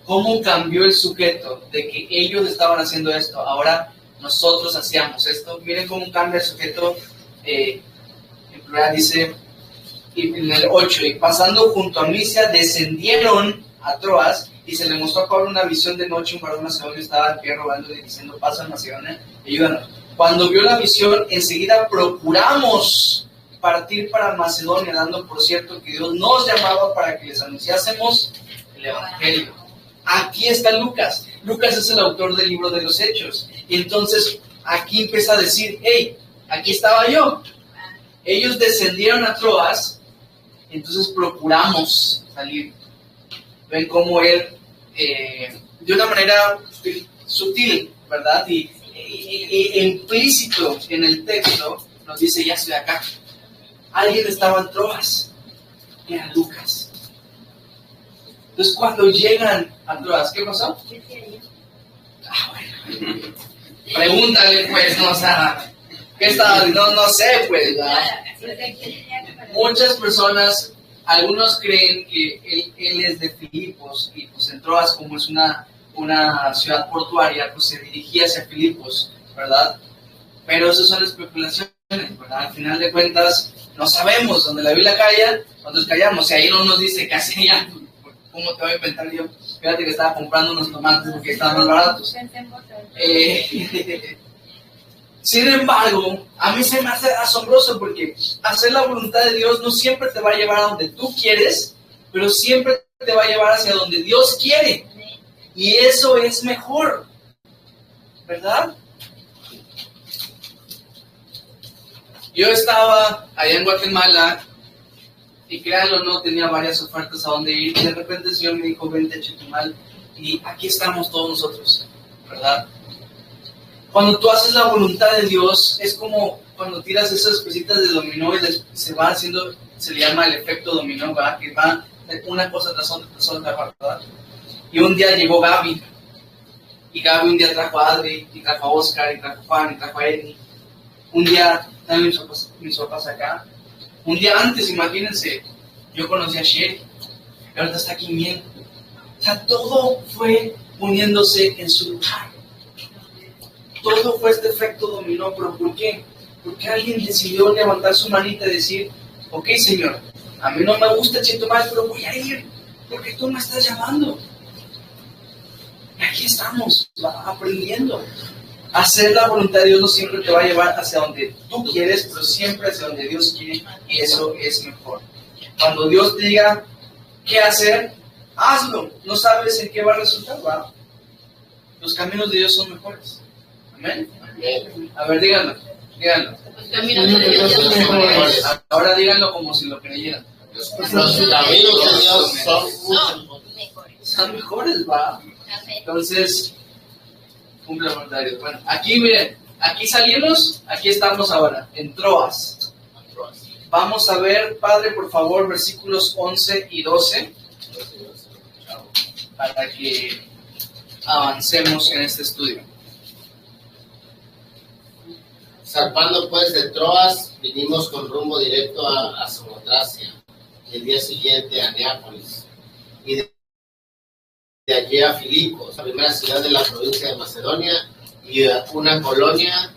cómo cambió el sujeto de que ellos estaban haciendo esto. Ahora nosotros hacíamos esto. Miren cómo cambia el sujeto. En plural dice, en el 8, y pasando junto a Misia, descendieron a Troas, y se le mostró a Pablo una visión de noche. Un varón macedonio estaba en pie rogándole, diciendo, pasa a Macedonia, ayúdanos. Cuando vio la visión, enseguida procuramos partir para Macedonia, dando por cierto que Dios nos llamaba para que les anunciásemos el Evangelio. Aquí está Lucas. Lucas es el autor del libro de los Hechos. Y entonces aquí empieza a decir, hey, aquí estaba yo. Ellos descendieron a Troas, entonces procuramos salir. Ven cómo él, de una manera sutil, ¿verdad? Y implícito en el texto, nos dice, ya estoy acá. Alguien estaba en Troas, era Lucas. Entonces cuando llegan a Troas, ¿qué pasó? Bueno. Pregúntale pues, no, o sea, ¿qué estaba? No sé pues, ¿verdad? Muchas personas, algunos creen que él es de Filipos y pues en Troas, como es una ciudad portuaria, pues se dirigía hacia Filipos, ¿verdad? Pero esas son especulaciones, ¿verdad? Al final de cuentas, no sabemos. Donde la Biblia calla, nosotros callamos. Y ahí no nos dice casi ya, ¿cómo te voy a inventar yo? Fíjate que estaba comprando unos tomates porque estaban más baratos. Sin embargo, a mí se me hace asombroso porque hacer la voluntad de Dios no siempre te va a llevar a donde tú quieres, pero siempre te va a llevar hacia donde Dios quiere. Y eso es mejor, ¿verdad? Yo estaba allá en Guatemala y créanlo o no, tenía varias ofertas a donde ir. Y de repente el Señor me dijo, vente a Chetumal y aquí estamos todos nosotros, ¿verdad? Cuando tú haces la voluntad de Dios, es como cuando tiras esas cositas de dominó y se va haciendo, se le llama el efecto dominó, ¿verdad? Que va una cosa tras otra, ¿verdad? Y un día llegó Gaby, y Gaby un día trajo a Adri, y trajo a Oscar, y trajo a Juan, y trajo a Edny. Un día también mis papás acá. Un día antes, imagínense, yo conocí a Sherry, y ahorita está aquí Miel. O sea, todo fue poniéndose en su lugar. Todo fue este efecto dominó, pero ¿por qué? Porque alguien decidió levantar su manita y decir, ok, Señor, a mí no me gusta Chetumal, pero voy a ir, porque tú me estás llamando. Y aquí estamos, aprendiendo. Hacer la voluntad de Dios no siempre te va a llevar hacia donde tú quieres, pero siempre hacia donde Dios quiere, y eso es mejor. Cuando Dios te diga qué hacer, hazlo. No sabes en qué va a resultar, ¿va? Los caminos de Dios son mejores. Amén. A ver, díganlo.
Los caminos de Dios son mejores.
Ahora díganlo como si lo creyeran.
Los caminos de Dios
son mejores, ¿va? Entonces, cumple la voluntad de Dios. Bueno, aquí miren, aquí salimos, aquí estamos ahora, en Troas. Vamos a ver, Padre, por favor, versículos 11 y 12, para que avancemos en este estudio.
Zarpando pues de Troas, vinimos con rumbo directo a Samotracia, y el día siguiente a Neápolis, y de allí a Filipos, la primera ciudad de la provincia de Macedonia, y a una colonia,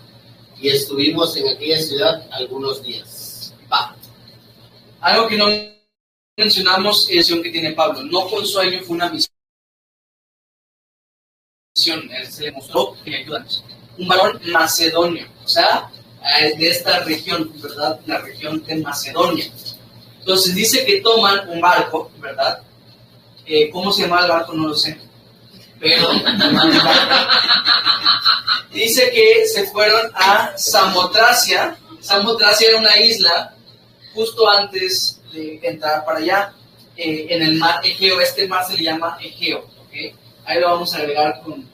y estuvimos en aquella ciudad algunos días.
Va. Algo que no mencionamos es la visión que tiene Pablo. No fue un sueño, fue una visión. Él se le mostró que ayúdanos. Un varón macedonio, o sea, de esta región, ¿verdad? La región de Macedonia. Entonces dice que toman un barco, ¿verdad? ¿Cómo se llama el barco? No lo sé. Pero dice que se fueron a Samotracia. Samotracia era una isla justo antes de entrar para allá, en el mar Egeo. Este mar se le llama Egeo, ¿ok? Ahí lo vamos a agregar con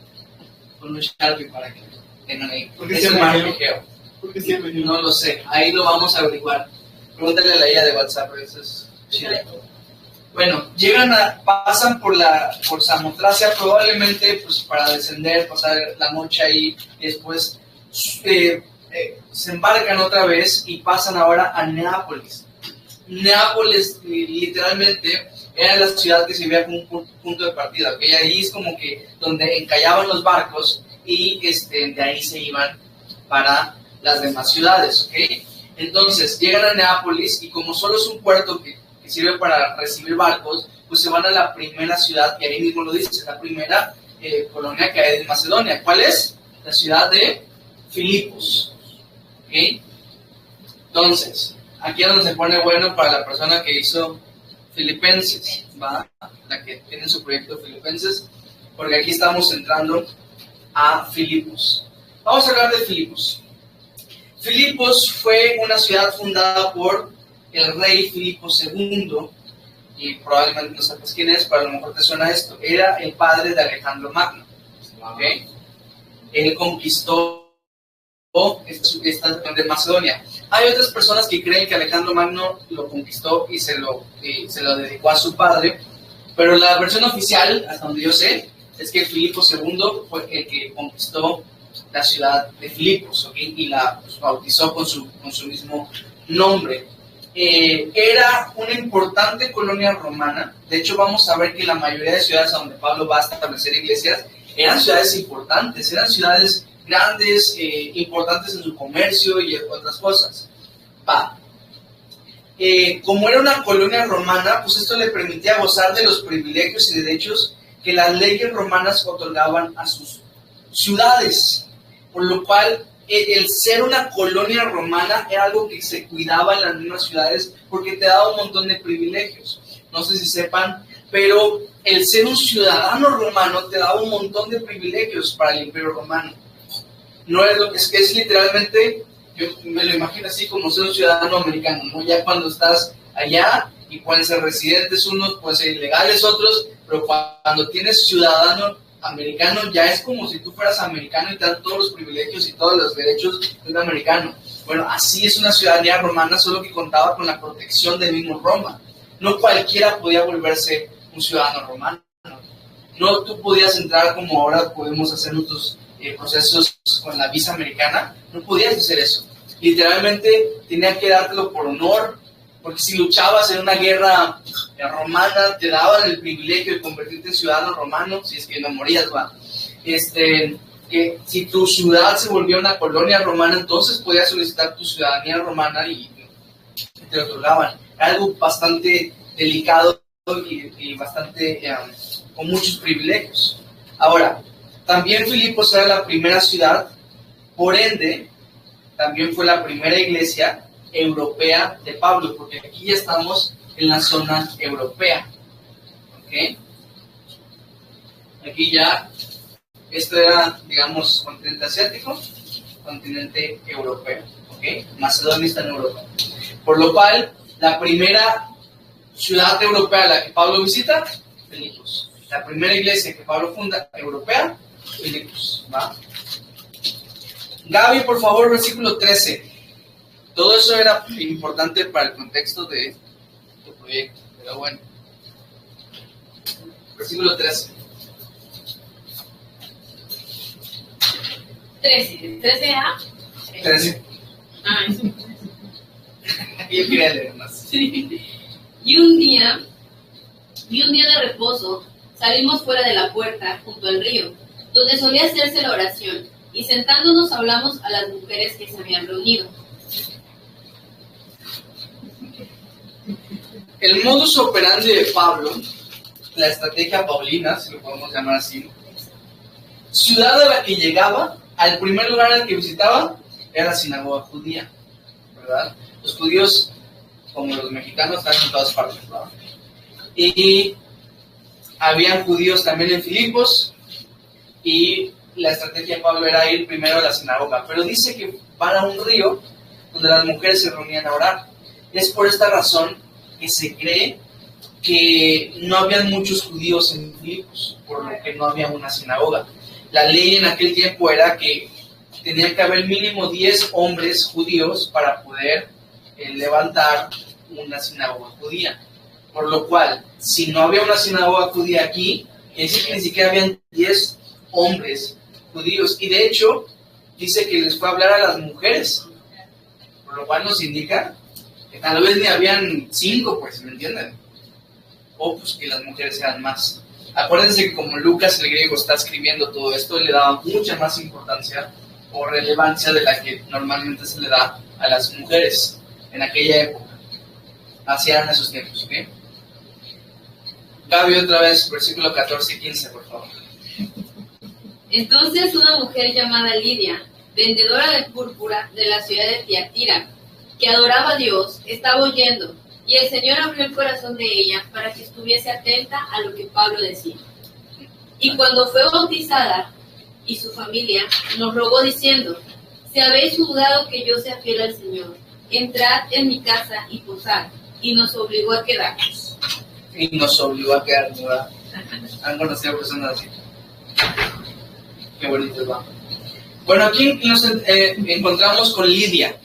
un Sharpie para que tengan ahí. Es el mar Egeo.
¿Por qué siempre yo?
No lo sé, ahí lo vamos a averiguar. Pregúntale a la ella de WhatsApp, pero eso es chile. Bueno, pasan por Samotracia, probablemente pues para descender, pasar la noche ahí, y después se embarcan otra vez y pasan ahora a Neápolis. Neápolis literalmente era la ciudad que se veía como un punto de partida, ¿okay? Ahí es como que donde encallaban los barcos y de ahí se iban para las demás ciudades, ¿ok? Entonces llegan a Neápolis y como solo es un puerto que sirve para recibir barcos, pues se van a la primera ciudad, y ahí mismo lo dice, la primera colonia que hay en Macedonia. ¿Cuál es? La ciudad de Filipos. ¿Ok? Entonces, aquí es donde se pone bueno para la persona que hizo Filipenses, ¿va? La que tiene su proyecto Filipenses, porque aquí estamos entrando a Filipos. Vamos a hablar de Filipos. Filipos fue una ciudad fundada por el rey Filipo II, y probablemente no sabes quién es, pero a lo mejor te suena esto. Era el padre de Alejandro Magno. ¿Okay? Él conquistó esta de Macedonia. Hay otras personas que creen que Alejandro Magno lo conquistó y se lo dedicó a su padre, pero la versión oficial, hasta donde yo sé, es que Filipo II fue el que conquistó la ciudad de Filipos, ¿okay? Y la bautizó con su mismo nombre. Era una importante colonia romana. De hecho, vamos a ver que la mayoría de ciudades a donde Pablo va a establecer iglesias eran ciudades importantes, eran ciudades grandes, importantes en su comercio y otras cosas. Como era una colonia romana, pues esto le permitía gozar de los privilegios y derechos que las leyes romanas otorgaban a sus ciudades, por lo cual el ser una colonia romana era algo que se cuidaba en las mismas ciudades porque te daba un montón de privilegios. No sé si sepan, pero el ser un ciudadano romano te daba un montón de privilegios para el Imperio Romano. No es lo que es literalmente, yo me lo imagino así como ser un ciudadano americano, ¿no? Ya cuando estás allá y pueden ser residentes unos, pueden ser ilegales otros, pero cuando tienes ciudadano americano ya es como si tú fueras americano y te dan todos los privilegios y todos los derechos de un americano. Bueno, así es una ciudadanía romana, solo que contaba con la protección de mismo Roma. No cualquiera podía volverse un ciudadano romano. No tú podías entrar como ahora podemos hacer nuestros procesos con la visa americana. No podías hacer eso. Literalmente tenía que dártelo por honor, porque si luchabas en una guerra romana, te daban el privilegio de convertirte en ciudadano romano, si es que no morías, ¿va? Que si tu ciudad se volvía una colonia romana, entonces podías solicitar tu ciudadanía romana y te lo otorgaban. Algo bastante delicado y bastante con muchos privilegios. Ahora, también Filipos era la primera ciudad, por ende, también fue la primera iglesia europea de Pablo, porque aquí ya estamos en la zona europea. ¿Ok? Aquí ya, esto era, digamos, continente asiático, continente europeo. ¿Ok? Macedonia está en Europa. Por lo cual, la primera ciudad europea a la que Pablo visita, Filipos. La primera iglesia que Pablo funda, europea, Filipos. ¿Va? Gaby, por favor, versículo 13. Todo eso era importante para el contexto de tu proyecto, pero bueno. Versículo 13.
13A.
13.
Ah, eso.
Yo quería leer más.
Sí. Y un día de reposo, salimos fuera de la puerta, junto al río, donde solía hacerse la oración, y sentándonos hablamos a las mujeres que se habían reunido.
El modus operandi de Pablo, la estrategia paulina, si lo podemos llamar así, ciudad a la que llegaba, al primer lugar al que visitaba, era la sinagoga judía, ¿verdad? Los judíos, como los mexicanos, están en todas partes, ¿verdad? Y habían judíos también en Filipos, y la estrategia de Pablo era ir primero a la sinagoga, pero dice que van a un río donde las mujeres se reunían a orar. Es por esta razón que se cree que no habían muchos judíos en Filipos, por lo que no había una sinagoga. La ley en aquel tiempo era que tenía que haber mínimo 10 hombres judíos para poder levantar una sinagoga judía. Por lo cual, si no había una sinagoga judía aquí, quiere decir que ni siquiera habían 10 hombres judíos. Y de hecho, dice que les fue a hablar a las mujeres, por lo cual nos indica que tal vez ni habían 5, pues, ¿me entienden? O pues que las mujeres eran más. Acuérdense que como Lucas el griego está escribiendo todo esto, le daba mucha más importancia o relevancia de la que normalmente se le da a las mujeres en aquella época. Así eran esos tiempos, ¿ok? Gaby, otra vez, versículo 14 y 15, por favor.
Entonces una mujer llamada Lidia, vendedora de púrpura de la ciudad de Tiatira, que adoraba a Dios, estaba oyendo, y el Señor abrió el corazón de ella para que estuviese atenta a lo que Pablo decía. Y cuando fue bautizada, y su familia nos rogó diciendo: si habéis juzgado que yo sea fiel al Señor, entrad en mi casa y posad. Y nos obligó a quedarnos.
Y nos obligó a quedarnos, ¿verdad? Han conocido personas así. Qué bonito va. Bueno, aquí nos encontramos con Lidia.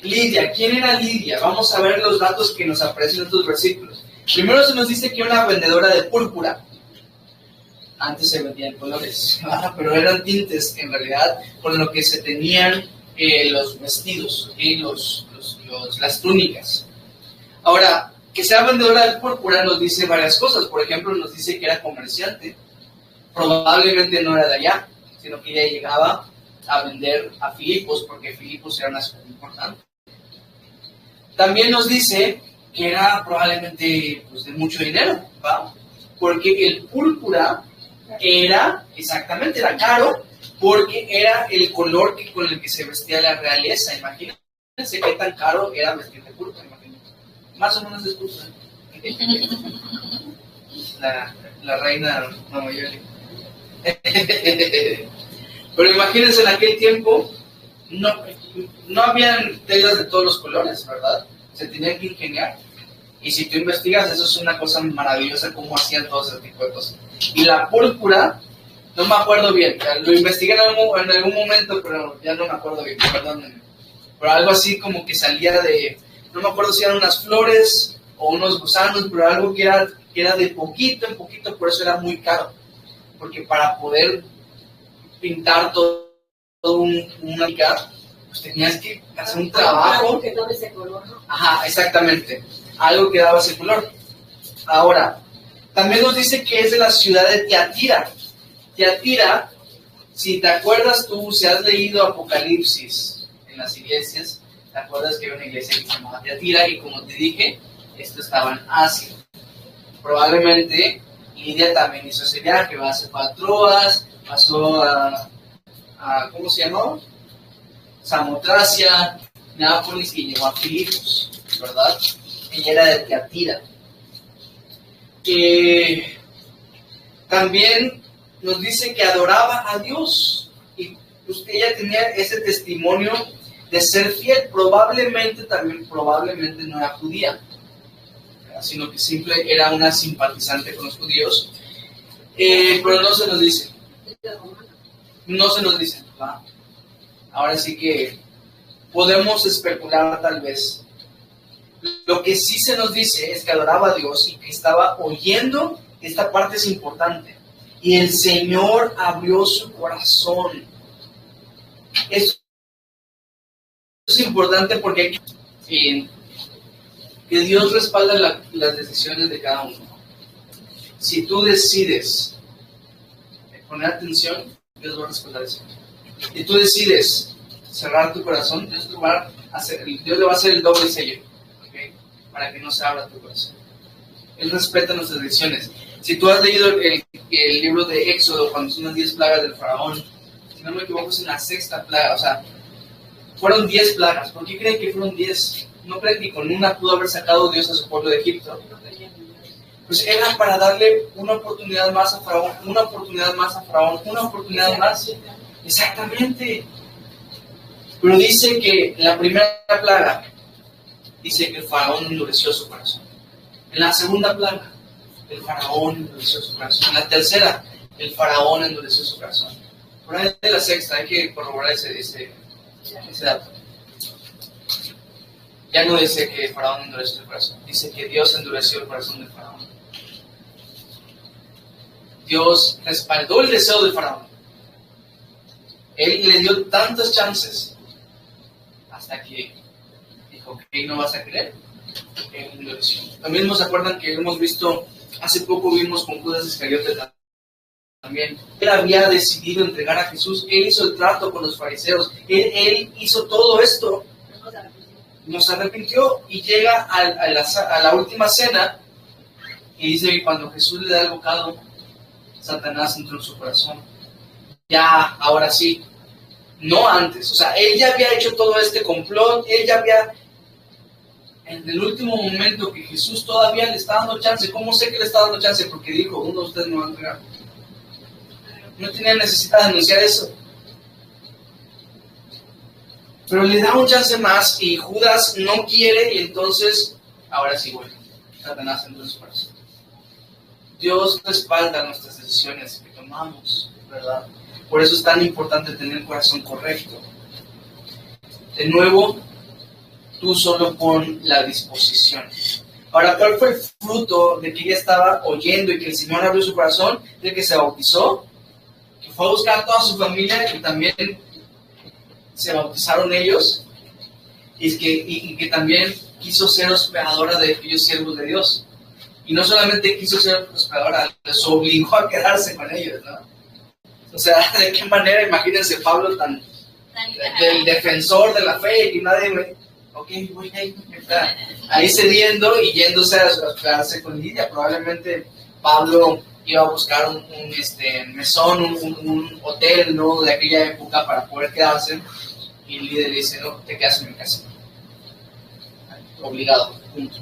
Lidia, ¿quién era Lidia? Vamos a ver los datos que nos aparecen en estos versículos. Primero se nos dice que era una vendedora de púrpura. Antes se vendían colores, pero eran tintes en realidad con lo que se tenían los vestidos, las túnicas. Ahora, que sea vendedora de púrpura nos dice varias cosas. Por ejemplo, nos dice que era comerciante. Probablemente no era de allá, sino que ella llegaba a vender a Filipos, porque Filipos era una ciudad importante. También nos dice que era probablemente pues, de mucho dinero, ¿va? Porque el púrpura era caro, porque era el color con el que se vestía la realeza. Imagínense qué tan caro era vestir de púrpura, imagínense. Más o menos es púrpura. La reina Mamayoli. Pero imagínense, en aquel tiempo no habían telas de todos los colores, ¿verdad? Se tenían que ingeniar. Y si tú investigas, eso es una cosa maravillosa, cómo hacían todo ese tipo de cosas. Y la púrpura, no me acuerdo bien, lo investigué en algún momento, pero ya no me acuerdo bien, perdónenme. Pero algo así como que salía de, no me acuerdo si eran unas flores o unos gusanos, pero algo que era de poquito en poquito, por eso era muy caro. Porque para poder pintar todo una pica, pues tenías que hacer un trabajo.
Algo que daba ese color, ¿no?
Ajá, exactamente. Algo que daba ese color. Ahora, también nos dice que es de la ciudad de Tiatira. Tiatira, si te acuerdas tú, si has leído Apocalipsis en las iglesias, te acuerdas que había una iglesia que se llamaba Tiatira y como te dije, esto estaba en Asia. Probablemente Lidia también hizo ese viaje, se fue a Troas, pasó a ¿cómo se llamó? Samotracia, Nápoles y llegó a Filipos, ¿verdad? Ella era de Tiatira. También nos dice que adoraba a Dios y ella tenía ese testimonio de ser fiel. Probablemente no era judía, sino que simple era una simpatizante con los judíos, pero no se nos dice. No se nos dice, ¿va? Ahora sí que podemos especular tal vez. Lo que sí se nos dice es que adoraba a Dios y que estaba oyendo. Esta parte es importante. Y el Señor abrió su corazón. Esto es importante porque que Dios respalda las decisiones de cada uno. Si tú decides poner atención, Dios va a respaldar eso. Si tú decides cerrar tu corazón, Dios le va a hacer el doble sello, ¿okay? Para que no se abra tu corazón. Él respeta nuestras decisiones. Si tú has leído el libro de Éxodo, cuando son las 10 plagas del faraón, si no me equivoco es en la 6ª plaga, o sea, fueron 10 plagas. ¿Por qué creen que fueron 10? ¿No creen que con una pudo haber sacado Dios a su pueblo de Egipto? Pues era para darle una oportunidad más a Faraón, una oportunidad más a Faraón, una oportunidad más. Exactamente. Pero dice que en la primera plaga, dice que el Faraón endureció su corazón. En la segunda plaga, el Faraón endureció su corazón. En la tercera, el Faraón endureció su corazón. Por ahí de la 6ª, hay que corroborar ese dato. Ya no dice que el Faraón endureció el corazón, dice que Dios endureció el corazón del Faraón. Dios respaldó el deseo del Faraón. Él le dio tantas chances hasta que dijo que no vas a creer. Lo mismo se acuerdan que hemos visto, hace poco vimos con Judas Iscariote también. Él había decidido entregar a Jesús, él hizo el trato con los fariseos, él hizo todo esto. Nos arrepintió y llega a la última cena y dice que cuando Jesús le da el bocado, Satanás entró en su corazón. Ya, ahora sí, no antes. O sea, él ya había hecho todo este complot, él ya había, en el último momento que Jesús todavía le está dando chance. ¿Cómo sé que le está dando chance? Porque dijo, uno de ustedes me va a entregar. No tenía necesidad de anunciar eso. Pero le da un chance más y Judas no quiere, y entonces, ahora sí, bueno, Satanás entra en su corazón. Dios respalda nuestras decisiones que tomamos, ¿verdad? Por eso es tan importante tener el corazón correcto. De nuevo, tú solo pon la disposición. Ahora, ¿cuál fue el fruto de que ella estaba oyendo y que el Señor abrió su corazón? De que se bautizó, que fue a buscar a toda su familia y también se bautizaron ellos, y que también quiso ser hospedadora de aquellos siervos de Dios. Y no solamente quiso ser hospedadora, les obligó a quedarse con ellos, ¿no? O sea, ¿de qué manera? Imagínense Pablo del defensor de la fe, y nadie me... Ok, voy ahí, está ahí cediendo y yéndose a hospedarse con Lidia. Probablemente Pablo iba a buscar un mesón, un hotel, ¿no?, de aquella época para poder quedarse, y el líder le dice, no, te quedas en mi casa. Obligado, punto.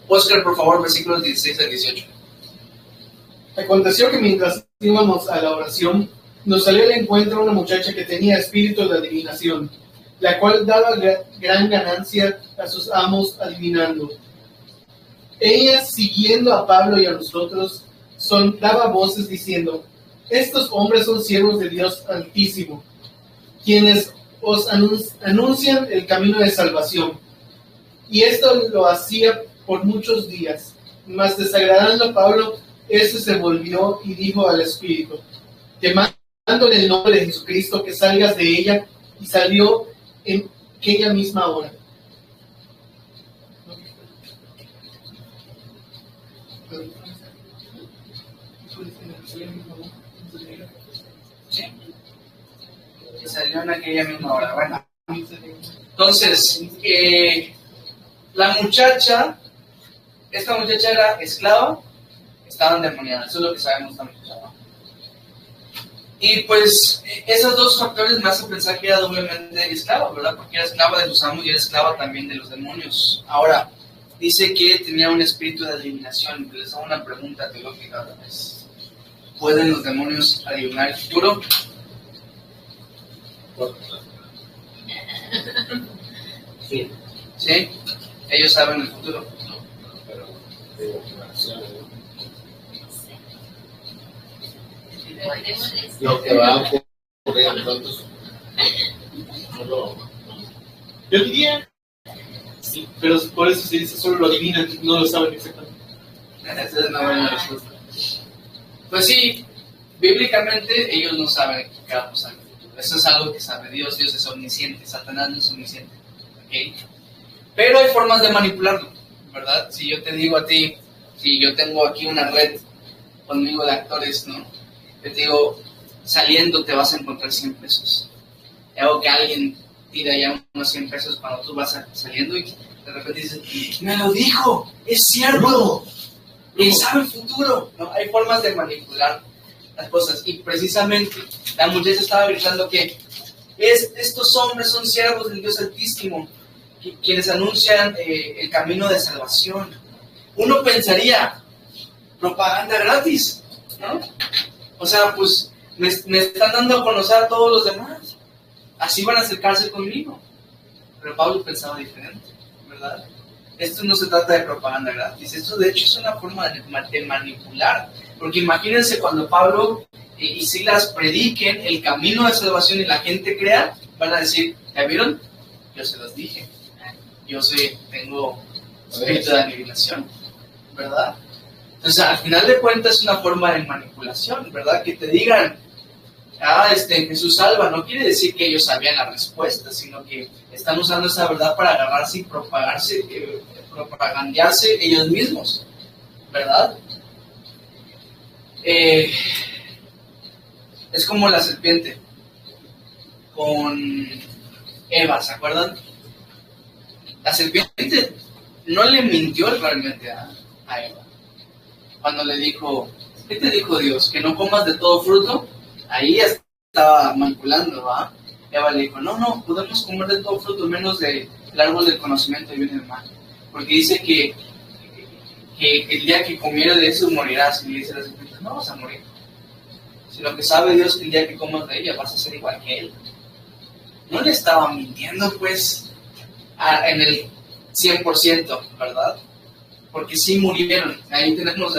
Oscar, por favor, versículos 16 al 18.
Aconteció que mientras íbamos a la oración, nos salió al encuentro una muchacha que tenía espíritu de adivinación, la cual daba gran ganancia a sus amos adivinando. Ella, siguiendo a Pablo y a nosotros, daba voces diciendo, estos hombres son siervos de Dios Altísimo, quienes os anuncian el camino de salvación. Y esto lo hacía por muchos días. Mas desagradando a Pablo, éste se volvió y dijo al Espíritu, te mando en el nombre de Jesucristo que salgas de ella, y salió en aquella misma hora.
Sí. Que salió en aquella misma hora. Bueno, entonces, esta muchacha era esclava, estaba endemoniada, eso es lo que sabemos de esta muchacha, ¿no? Y pues, esos dos factores me hacen pensar que era doblemente esclava, ¿verdad? Porque era esclava de sus amos y era esclava también de los demonios. Ahora, dice que tenía un espíritu de adivinación. Les hago una pregunta teológica otra vez. ¿Pueden los demonios adivinar el futuro?
Sí.
¿Sí? ¿Ellos saben el futuro?
Pero de motivación, lo que va a ocurrir pronto.
Yo diría, sí, pero por eso se dice, solo lo adivinan, no lo saben exactamente.
Esa es una buena respuesta. Pues sí, bíblicamente ellos no saben qué va a pasar en el futuro. Eso es algo que sabe Dios. Dios es omnisciente, Satanás no es omnisciente. ¿Okay? Pero hay formas de manipularlo, ¿verdad? Si yo te digo a ti, si yo tengo aquí una red conmigo de actores, ¿no? Yo te digo, saliendo te vas a encontrar 100 pesos. Y hago que alguien tira ya unos 100 pesos cuando tú vas saliendo y de repente dices, me lo dijo, es cierto, él sabe el futuro. ¿No? Hay formas de manipular las cosas, y precisamente la muchacha estaba gritando que estos hombres son siervos del Dios Altísimo, quienes anuncian el camino de salvación. Uno pensaría, propaganda gratis, ¿no? O sea, pues me están dando a conocer a todos los demás, así van a acercarse conmigo. Pero Pablo pensaba diferente, ¿verdad? Esto no se trata de propaganda gratis, esto de hecho es una forma de manipular, porque imagínense cuando Pablo y Silas prediquen el camino de salvación y la gente crea, van a decir, ¿ya vieron? Yo se los dije, yo tengo espíritu de adivinación, ¿verdad? Entonces, al final de cuentas es una forma de manipulación, ¿verdad? Que te digan, Jesús salva, no quiere decir que ellos sabían la respuesta, sino que están usando esa verdad para agarrarse y propagandearse ellos mismos, ¿verdad? Es como la serpiente con Eva, ¿se acuerdan? La serpiente no le mintió realmente a Eva. Cuando le dijo, ¿qué te dijo Dios? ¿Que no comas de todo fruto? Ahí estaba manipulando, ¿va? Eva le dijo, no, podemos comer de todo fruto menos del árbol del conocimiento de bien y del mal. Porque dice que el día que comiera de eso morirás. Y le dice a la serpiente, no vas a morir. Sino que sabe Dios que el día que comas de ella vas a ser igual que Él. No le estaba mintiendo, pues, en el 100%, ¿verdad? Porque sí murieron. Ahí tenemos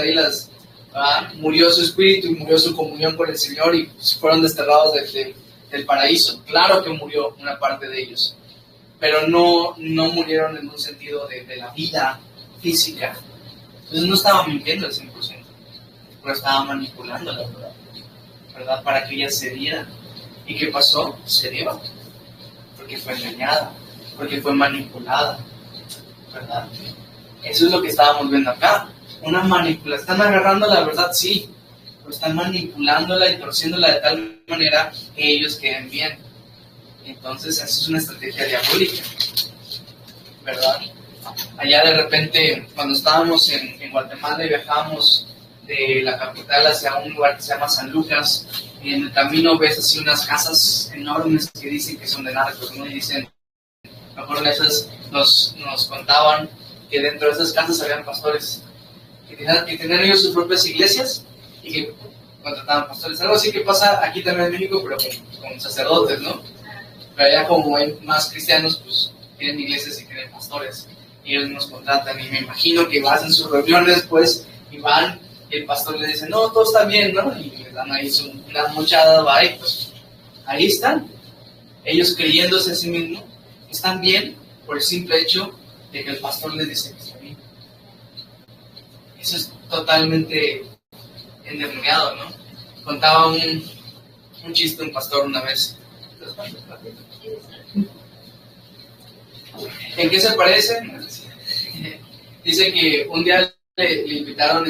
murió su espíritu y murió su comunión con el Señor y pues, fueron desterrados del paraíso. Claro que murió una parte de ellos, pero no murieron en un sentido de la vida física. Entonces no estaba mintiendo al 100%, pero estaba manipulando la verdad, para que ella se diera. ¿Y qué pasó? Se dio, porque fue engañada, porque fue manipulada, ¿verdad? Eso es lo que estábamos viendo acá. Una manipulación. Están agarrando la verdad, sí, pero están manipulándola y torciéndola de tal manera que ellos queden bien. Entonces, eso es una estrategia diabólica, ¿verdad? Allá de repente, cuando estábamos en Guatemala y viajábamos de la capital hacia un lugar que se llama San Lucas, y en el camino ves así unas casas enormes que dicen que son de narcos, ¿no? Y dicen, mejor esas nos contaban que dentro de esas casas habían pastores que tenían ellos sus propias iglesias y que contrataban pastores. Algo así que pasa aquí también en México, pero con sacerdotes, ¿no? Pero allá como hay más cristianos, pues tienen iglesias y tienen pastores. Y ellos nos contratan y me imagino que vas en sus reuniones, pues, y van y el pastor le dice, no, todo está bien, ¿no? Y les dan ahí una mochada, va, y pues ahí están. Ellos creyéndose a sí mismos, están bien por el simple hecho de que el pastor les dice que está bien. Eso es totalmente endemoniado, ¿no? Contaba un chiste un pastor una vez. ¿En qué se parece? Dice que un día le invitaron,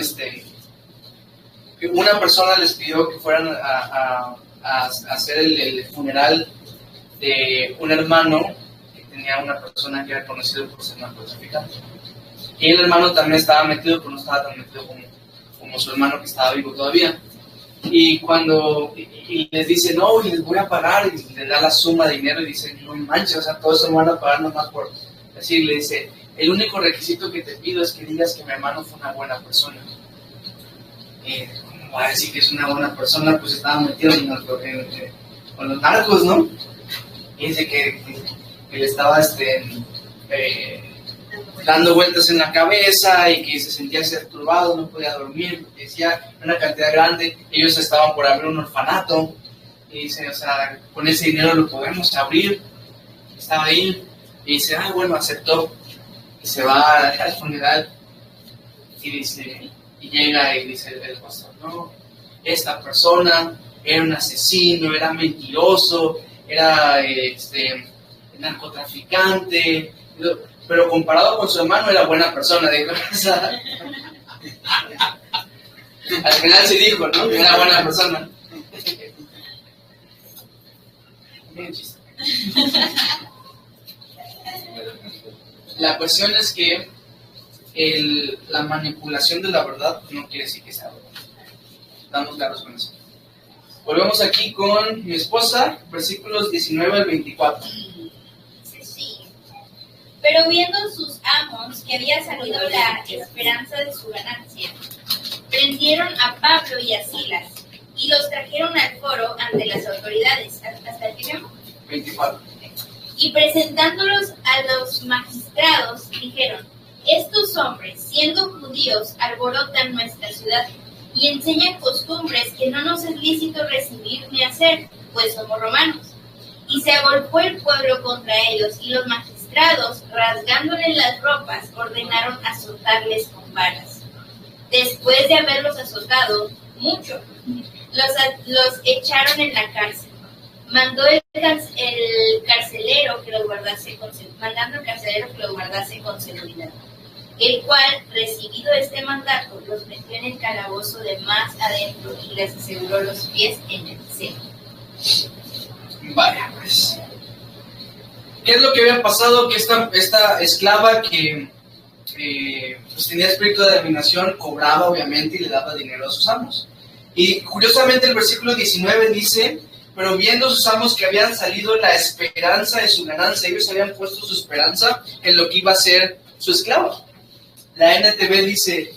que una persona les pidió que fueran a hacer el funeral de un hermano que tenía una persona que era conocido por ser narcotraficante. Y el hermano también estaba metido, pero no estaba tan metido como su hermano que estaba vivo todavía. Y cuando les dice, no, y les voy a pagar, y le da la suma de dinero, y dice, no manches, o sea, todo eso me van a pagar nomás por decir, le dice, el único requisito que te pido es que digas que mi hermano fue una buena persona. ¿Cómo va a decir que es una buena persona? Pues estaba metido con los narcos, ¿no? Y dice que le estaba dando vueltas en la cabeza y que se sentía perturbado, no podía dormir, porque decía una cantidad grande, ellos estaban por abrir un orfanato, y dice, o sea, con ese dinero lo podemos abrir. Estaba ahí, y dice, bueno, aceptó, y se va al funeral, y dice, y llega y dice el pastor, no, esta persona era un asesino, era mentiroso, era narcotraficante, pero comparado con su hermano era buena persona, dijo. O sea, al final se dijo, ¿no? Que era buena persona. La cuestión es que la manipulación de la verdad no quiere decir que sea verdad. Estamos claros con eso. Volvemos aquí con mi esposa, versículos 19 al 24.
Pero viendo sus amos que había salido la esperanza de su ganancia, prendieron a Pablo y a Silas y los trajeron al foro ante las autoridades. ¿Hasta el final?
24.
Y presentándolos a los magistrados, dijeron, estos hombres, siendo judíos, alborotan nuestra ciudad y enseñan costumbres que no nos es lícito recibir ni hacer, pues somos romanos. Y se agolpó el pueblo contra ellos, y los magistrados, rasgándoles las ropas, ordenaron azotarles con varas. Después de haberlos azotado mucho, los echaron en la cárcel. Mandando el carcelero que los guardase con seguridad. El cual, recibido este mandato, los metió en el calabozo de más adentro y les aseguró los pies en el cielo.
Vaya, pues. ¿Qué es lo que había pasado? Que esta esclava que pues tenía espíritu de adivinación cobraba obviamente y le daba dinero a sus amos. Y curiosamente el versículo 19 dice, Pero viendo sus amos que habían salido la esperanza de su ganancia, ellos habían puesto su esperanza en lo que iba a ser su esclavo. La NTV dice,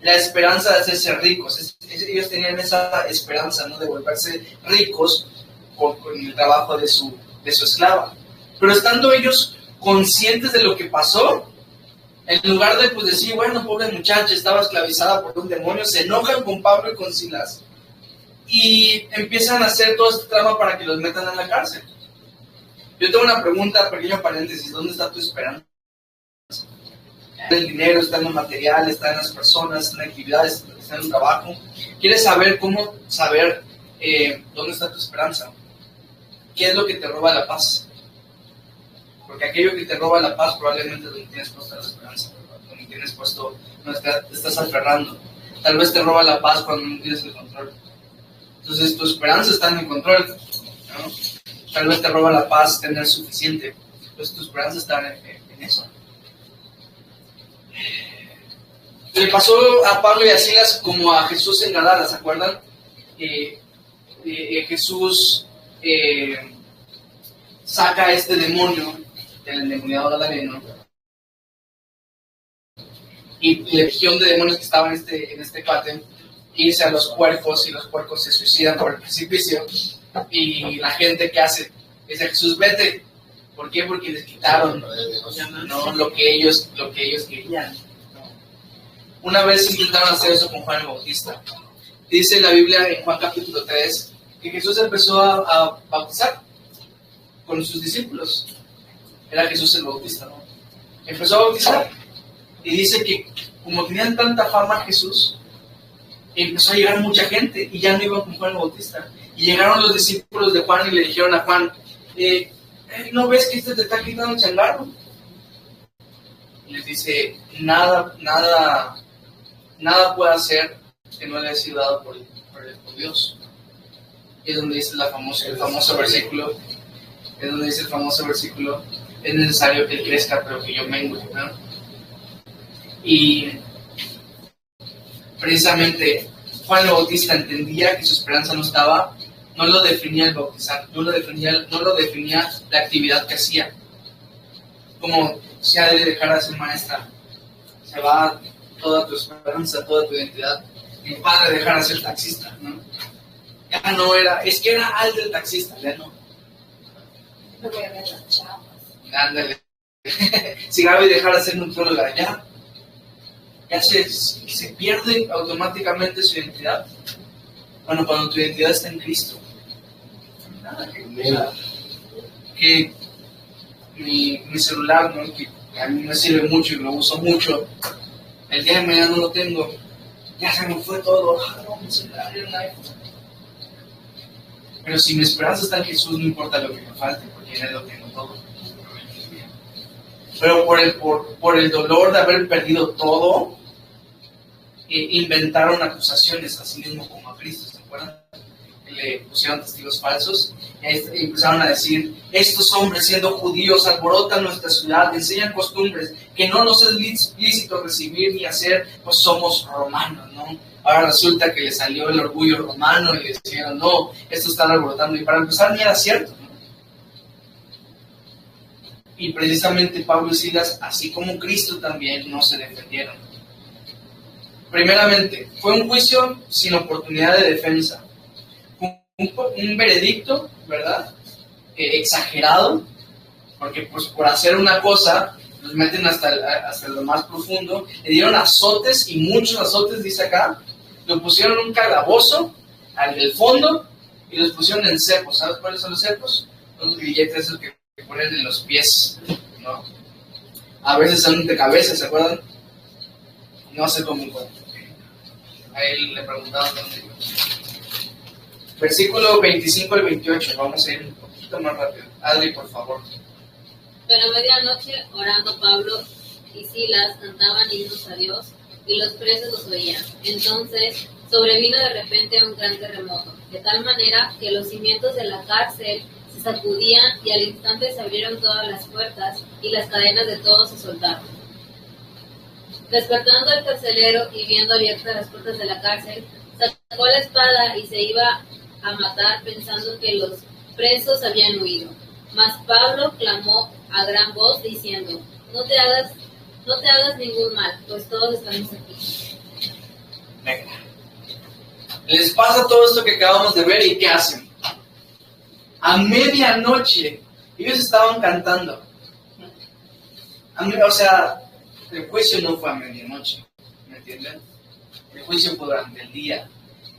la esperanza de hacerse ricos. Ellos tenían esa esperanza, ¿no?, de volverse ricos con el trabajo de su esclava. Pero estando ellos conscientes de lo que pasó, en lugar de pues decir, bueno, pobre muchacha, estaba esclavizada por un demonio, se enojan con Pablo y con Silas y empiezan a hacer todo este trama para que los metan en la cárcel. Yo tengo una pregunta, pequeño paréntesis: ¿dónde está tu esperanza? ¿Está en el dinero, está en el material, está en las personas, está en actividades, está en el trabajo? ¿Quieres saber cómo saber dónde está tu esperanza? ¿Qué es lo que te roba la paz? Porque aquello que te roba la paz probablemente es donde tienes puesta la esperanza, ¿verdad? Donde tienes puesto, donde te estás aferrando. Tal vez te roba la paz cuando no tienes el control. Entonces tu esperanza está en el control, ¿no? Tal vez te roba la paz tener suficiente. Entonces tu esperanza está en eso. Le pasó a Pablo y a Silas como a Jesús en Gadara, ¿se acuerdan? Jesús saca a este demonio, el endemoniado gadareno, y la legión de demonios que estaban en este cuate irse a los puercos, y los puercos se suicidan por el precipicio, y la gente que hace dice a Jesús, vete. ¿Por qué? Porque les quitaron, ¿no?, lo que ellos querían. Una vez intentaron hacer eso con Juan el Bautista. Dice la Biblia en Juan capítulo 3 que Jesús empezó a bautizar con sus discípulos. Era Jesús el Bautista, ¿no? Empezó a bautizar y dice que como tenían tanta fama Jesús, empezó a llegar mucha gente y ya no iban con Juan el Bautista. Y llegaron los discípulos de Juan y le dijeron a Juan, ¿no ves que te está quitando el changarro? Y les dice, nada puede hacer que no le haya sido dado por Dios. Y es donde dice el famoso versículo, es necesario que él crezca, pero que yo mengue, ¿no? Y precisamente Juan el Bautista entendía que su esperanza no lo definía el bautizar, no lo definía la actividad que hacía. Como si ha de dejar de ser maestra, se va toda tu esperanza, toda tu identidad. Mi padre dejar de ser taxista, ¿no? Ya no era, es que era al del taxista, ya no.
No voy a ver las chapas.
Ándale. Si Gaby dejara de ser nutrióloga, ya se pierde automáticamente su identidad. Bueno, cuando tu identidad está en Cristo. Nada que mi celular, ¿no?, que a mí me sirve mucho y lo uso mucho, el día de mañana no lo tengo, ya se me fue todo. No, mi celular era un iPhone. Pero si mi esperanza está en Jesús, no importa lo que me falte, porque en Él lo tengo todo. Pero por el dolor de haber perdido todo, inventaron acusaciones a sí mismo como a Cristo, ¿se acuerdan? Le pusieron testigos falsos y empezaron a decir, estos hombres siendo judíos alborotan nuestra ciudad, enseñan costumbres que no nos es lícito recibir ni hacer, pues somos romanos, ¿no? Ahora resulta que le salió el orgullo romano y decían, no, esto están alborotando, y para empezar ni era cierto, ¿no? Y precisamente Pablo y Silas, así como Cristo también, no se defendieron. Primeramente, fue un juicio sin oportunidad de defensa. Un veredicto, ¿verdad? Exagerado, porque pues por hacer una cosa los meten hasta lo más profundo. Le dieron azotes, y muchos azotes, dice acá. Lo pusieron en un calabozo al del fondo y los pusieron en cepos. ¿Sabes cuáles son los cepos? Son los grilletes esos que ponen en los pies, ¿no? A veces son de cabeza, ¿se acuerdan? No sé cómo. A él le preguntaban dónde. Versículo 25 al 28, vamos a ir un poquito más rápido. Adri, por favor.
Pero a medianoche, orando, Pablo y Silas cantaban himnos a Dios, y los presos los oían. Entonces sobrevino de repente un gran terremoto, de tal manera que los cimientos de la cárcel se sacudían, y al instante se abrieron todas las puertas, y las cadenas de todos se soltaron. Despertando el carcelero y viendo abiertas las puertas de la cárcel, sacó la espada y se iba a matar, pensando que los presos habían huido. Mas Pablo clamó a gran voz diciendo: no te hagas ningún mal, pues todos estamos aquí.
Venga. Les pasa todo esto que acabamos de ver y ¿qué hacen? A medianoche ellos estaban cantando. O sea, el juicio no fue a medianoche, ¿me entienden? El juicio fue durante el día.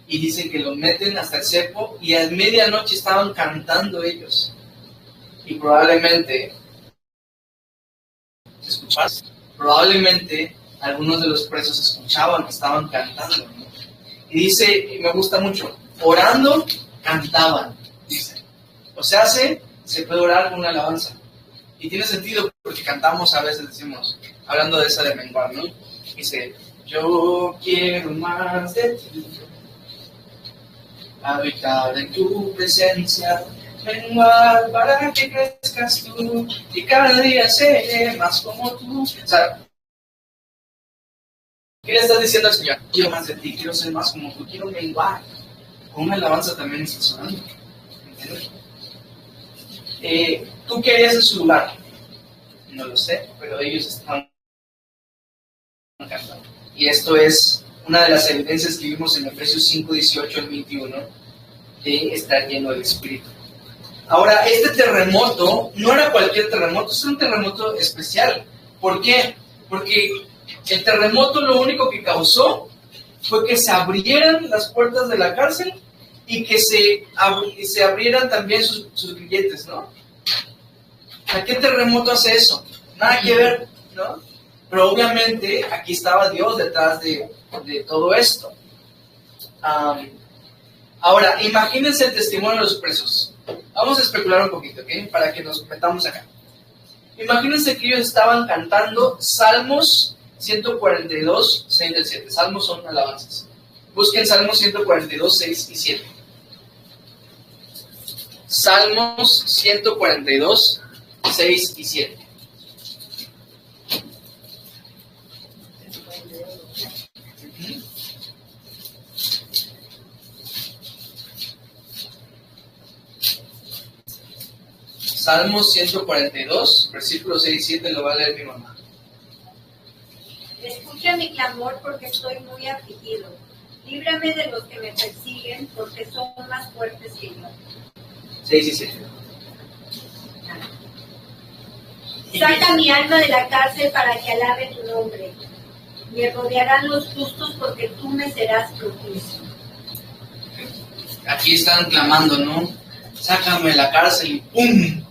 Y dicen que lo meten hasta el cepo y a medianoche estaban cantando ellos. Y probablemente, algunos de los presos escuchaban que estaban cantando, ¿no? Y dice, y me gusta mucho, orando, cantaban, dice. O sea, se puede orar con una alabanza. Y tiene sentido porque cantamos a veces, decimos, hablando de esa de menguar, ¿no? Dice, yo quiero más de ti, habitar en tu presencia, menguar para que crezcas tú, y cada día seré más como tú. O sea, ¿qué le estás diciendo al Señor? Quiero más de ti, quiero ser más como tú, quiero menguar. Con una alabanza también estás orando. ¿Entiendes? ¿Tú qué harías en su lugar? No lo sé, pero ellos están cantando. Y esto es una de las evidencias que vimos en Efesios 5, 18 al 21, de estar lleno del Espíritu. Ahora, este terremoto no era cualquier terremoto, es un terremoto especial. ¿Por qué? Porque el terremoto lo único que causó fue que se abrieran las puertas de la cárcel y que se abrieran también sus grilletes, ¿no? ¿A qué terremoto hace eso? Nada que ver, ¿no? Pero obviamente aquí estaba Dios detrás de todo esto. Ahora, imagínense el testimonio de los presos. Vamos a especular un poquito, ¿ok? Para que nos metamos acá. Imagínense que ellos estaban cantando Salmos 142, 6 y 7. Salmos son alabanzas. Busquen Salmos 142, 6 y 7. Salmos 142, 6 y 7. Salmos 142, versículos 6 y 7, lo va a leer mi mamá.
Escucha mi clamor porque estoy muy afligido. Líbrame de los que me persiguen porque son más fuertes que yo.
6 y 7.
Saca mi alma de la cárcel para que alabe tu nombre. Me rodearán los justos porque tú me serás propicio.
Aquí están clamando, ¿no? Sácame de la cárcel y ¡pum!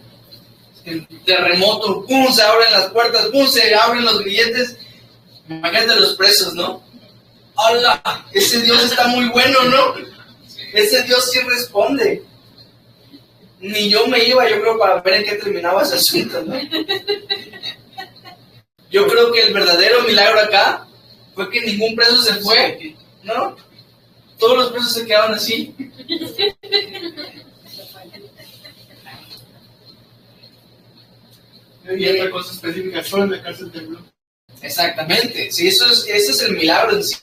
El terremoto, ¡pum! Se abren las puertas, ¡pum! Se abren los grilletes. Imagínate los presos, ¿no? ¡Hala! Ese Dios está muy bueno, ¿no? Ese Dios sí responde. Ni yo me iba, yo creo, para ver en qué terminaba ese asunto, ¿no? Yo creo que el verdadero milagro acá fue que ningún preso se fue, ¿no? Todos los presos se quedaron así.
Y otra cosa específica, solo en la cárcel tembló.
Exactamente, sí, ese es el milagro en sí.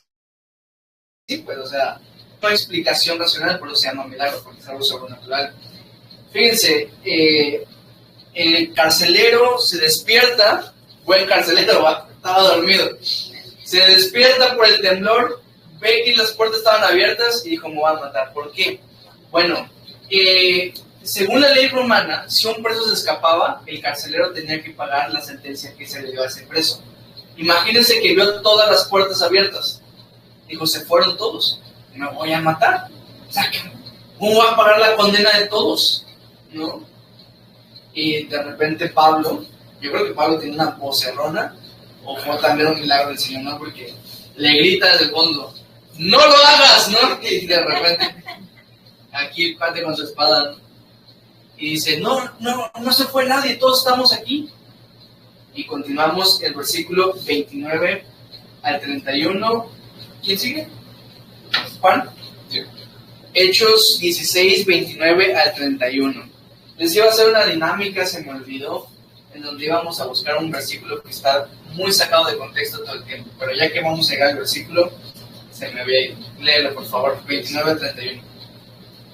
Sí, pues, o sea, no hay explicación racional, por eso se llama milagro, porque es algo sobrenatural. Fíjense, el carcelero se despierta, buen carcelero, ¿va? Estaba dormido. Se despierta por el temblor, ve que las puertas estaban abiertas y dijo, me van a matar. ¿Por qué? Bueno, según la ley romana, si un preso se escapaba, el carcelero tenía que pagar la sentencia que se le dio a ese preso. Imagínense que vio todas las puertas abiertas. Dijo, se fueron todos, me voy a matar. Sáquenme. ¿Cómo va a pagar la condena de todos? ¿No? Y de repente Pablo, yo creo que Pablo tiene una vocerrona, o fue también un milagro del Señor, ¿no? Porque le grita desde el fondo, ¡no lo hagas! ¿No? Y de repente, aquí parte con su espada, ¿no? Y dice, no se fue nadie, todos estamos aquí. Y continuamos el versículo 29 al 31. ¿Quién sigue? ¿Juan? Sí. Hechos 16, 29 al 31. Les iba a hacer una dinámica, se me olvidó, en donde íbamos a buscar un versículo que está muy sacado de contexto todo el tiempo. Pero ya que vamos a llegar al versículo, se me había ido. Léelo, por favor, 29 al 31.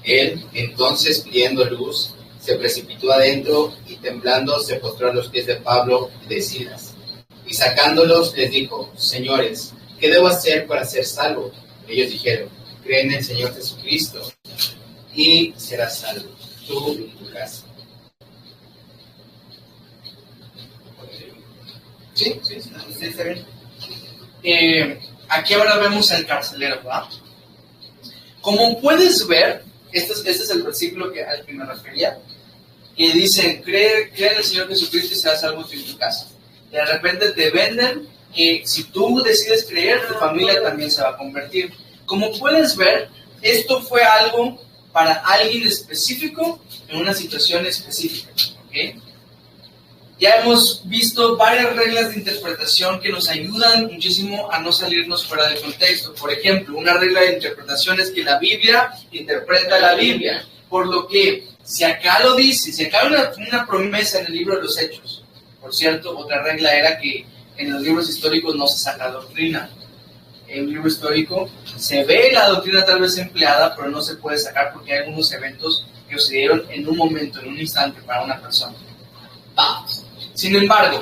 Él, entonces, pidiendo luz, se precipitó adentro y temblando se postró a los pies de Pablo y de Silas. Y sacándolos les dijo: Señores, ¿qué debo hacer para ser salvo? Ellos dijeron: Cree en el Señor Jesucristo y serás salvo, tú y tu casa.
Sí, está bien. Aquí ahora vemos al carcelero, ¿verdad? Como puedes ver, este es el versículo al que me refería, que dice: cree en el Señor Jesucristo y serás salvo tú y tu casa. De repente te venden que si tú decides creer, tu familia también se va a convertir. Como puedes ver, esto fue algo para alguien específico en una situación específica, ¿ok? Ya hemos visto varias reglas de interpretación que nos ayudan muchísimo a no salirnos fuera del contexto. Por ejemplo, una regla de interpretación es que la Biblia interpreta la Biblia. Por lo que, si acá lo dice, si acá hay una promesa en el libro de los Hechos, por cierto, otra regla era que en los libros históricos no se saca doctrina. En un libro histórico se ve la doctrina tal vez empleada, pero no se puede sacar porque hay algunos eventos que sucedieron en un momento, en un instante para una persona. Sin embargo,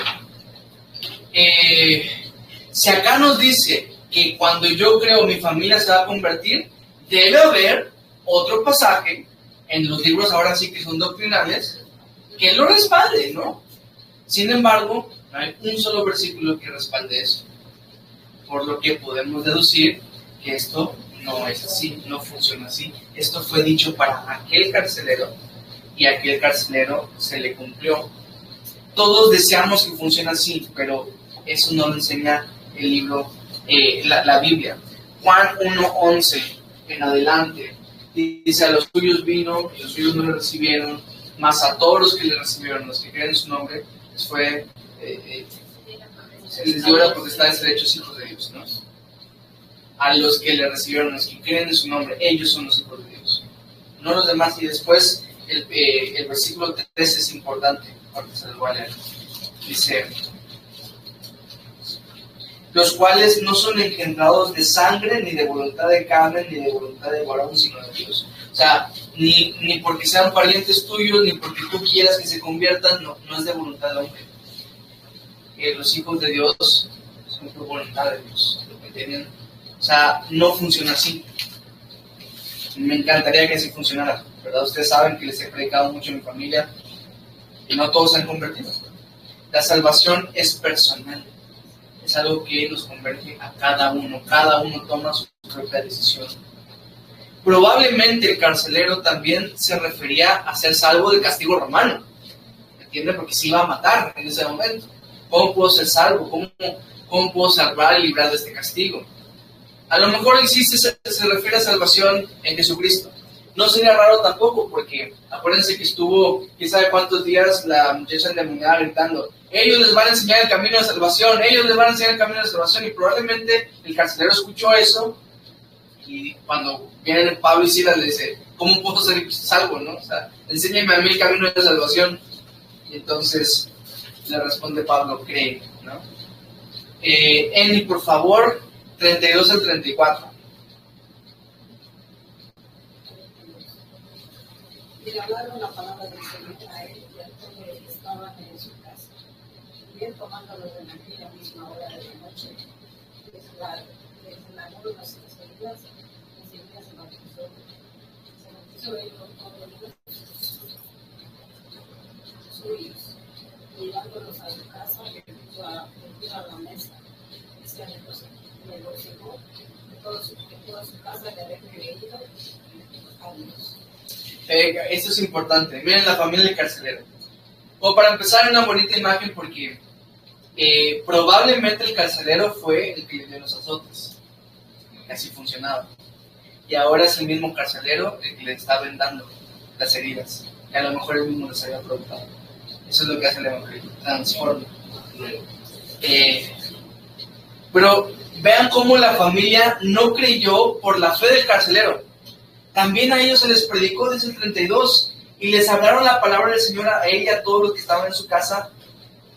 si acá nos dice que cuando yo creo mi familia se va a convertir, debe haber otro pasaje en los libros ahora sí que son doctrinales que lo respalde, ¿no? Sin embargo, no hay un solo versículo que respalde eso, por lo que podemos deducir que esto no es así, no funciona así. Esto fue dicho para aquel carcelero y a aquel carcelero se le cumplió. Todos deseamos que funcione así, pero eso no lo enseña el libro, la Biblia. Juan 1:11 en adelante dice: a los suyos vino y los suyos no le recibieron, mas a todos los que le recibieron, los que creen en su nombre, se les dio la potestad de ser hechos hijos de Dios, ¿no? A los que le recibieron, los que creen en su nombre, ellos son los hijos de Dios, no los demás. Y después el versículo 13 es importante, porque se lo voy a leer. Dice: los cuales no son engendrados de sangre, ni de voluntad de carne, ni de voluntad de varón, sino de Dios. O sea, ni porque sean parientes tuyos, ni porque tú quieras que se conviertan, no es de voluntad de hombre. Los hijos de Dios son por voluntad de Dios. ¿Entienden? O sea, no funciona así. Me encantaría que así funcionara, ¿verdad? Ustedes saben que les he predicado mucho en mi familia y no todos se han convertido. La salvación es personal. Es algo que nos converge a cada uno. Cada uno toma su propia decisión. Probablemente el carcelero también se refería a ser salvo del castigo romano. ¿Entienden? Porque se iba a matar en ese momento. ¿Cómo puedo ser salvo? ¿Cómo puedo salvar y librar de este castigo? A lo mejor existe, se refiere a salvación en Jesucristo. No sería raro tampoco, porque acuérdense que estuvo, quién sabe cuántos días, la muchacha endemoniada gritando: ellos les van a enseñar el camino de salvación, ellos les van a enseñar el camino de salvación. Y probablemente el carcelero escuchó eso, y cuando vienen Pablo y Silas le dice: ¿cómo puedo ser salvo? ¿No? O sea, enséñame a mí el camino de salvación. Y entonces le responde Pablo: cree, ¿no? Eni, por favor, 32 al 34.
Y le hablaron la palabra del Señor a él y a todos los que estaban en su casa. Y él, tomándolos de aquella misma hora de la noche, desde la luna de las estrellas, enseguida se bautizó. Se bautizó él con todos los suyos. Y llevándolos a su casa, le puso a la mesa. Y se regocijó de toda su casa de haber creído a Dios.
Esto es importante. Miren la familia del carcelero. Como para empezar, una bonita imagen, porque probablemente el carcelero fue el que le dio los azotes. Así funcionaba. Y ahora es el mismo carcelero el que le está vendando las heridas, que a lo mejor él mismo les había provocado. Eso es lo que hace el evangelio, transforma. Pero vean cómo la familia no creyó por la fe del carcelero. También a ellos se les predicó desde el 32 y les hablaron la palabra del Señor a él y a todos los que estaban en su casa,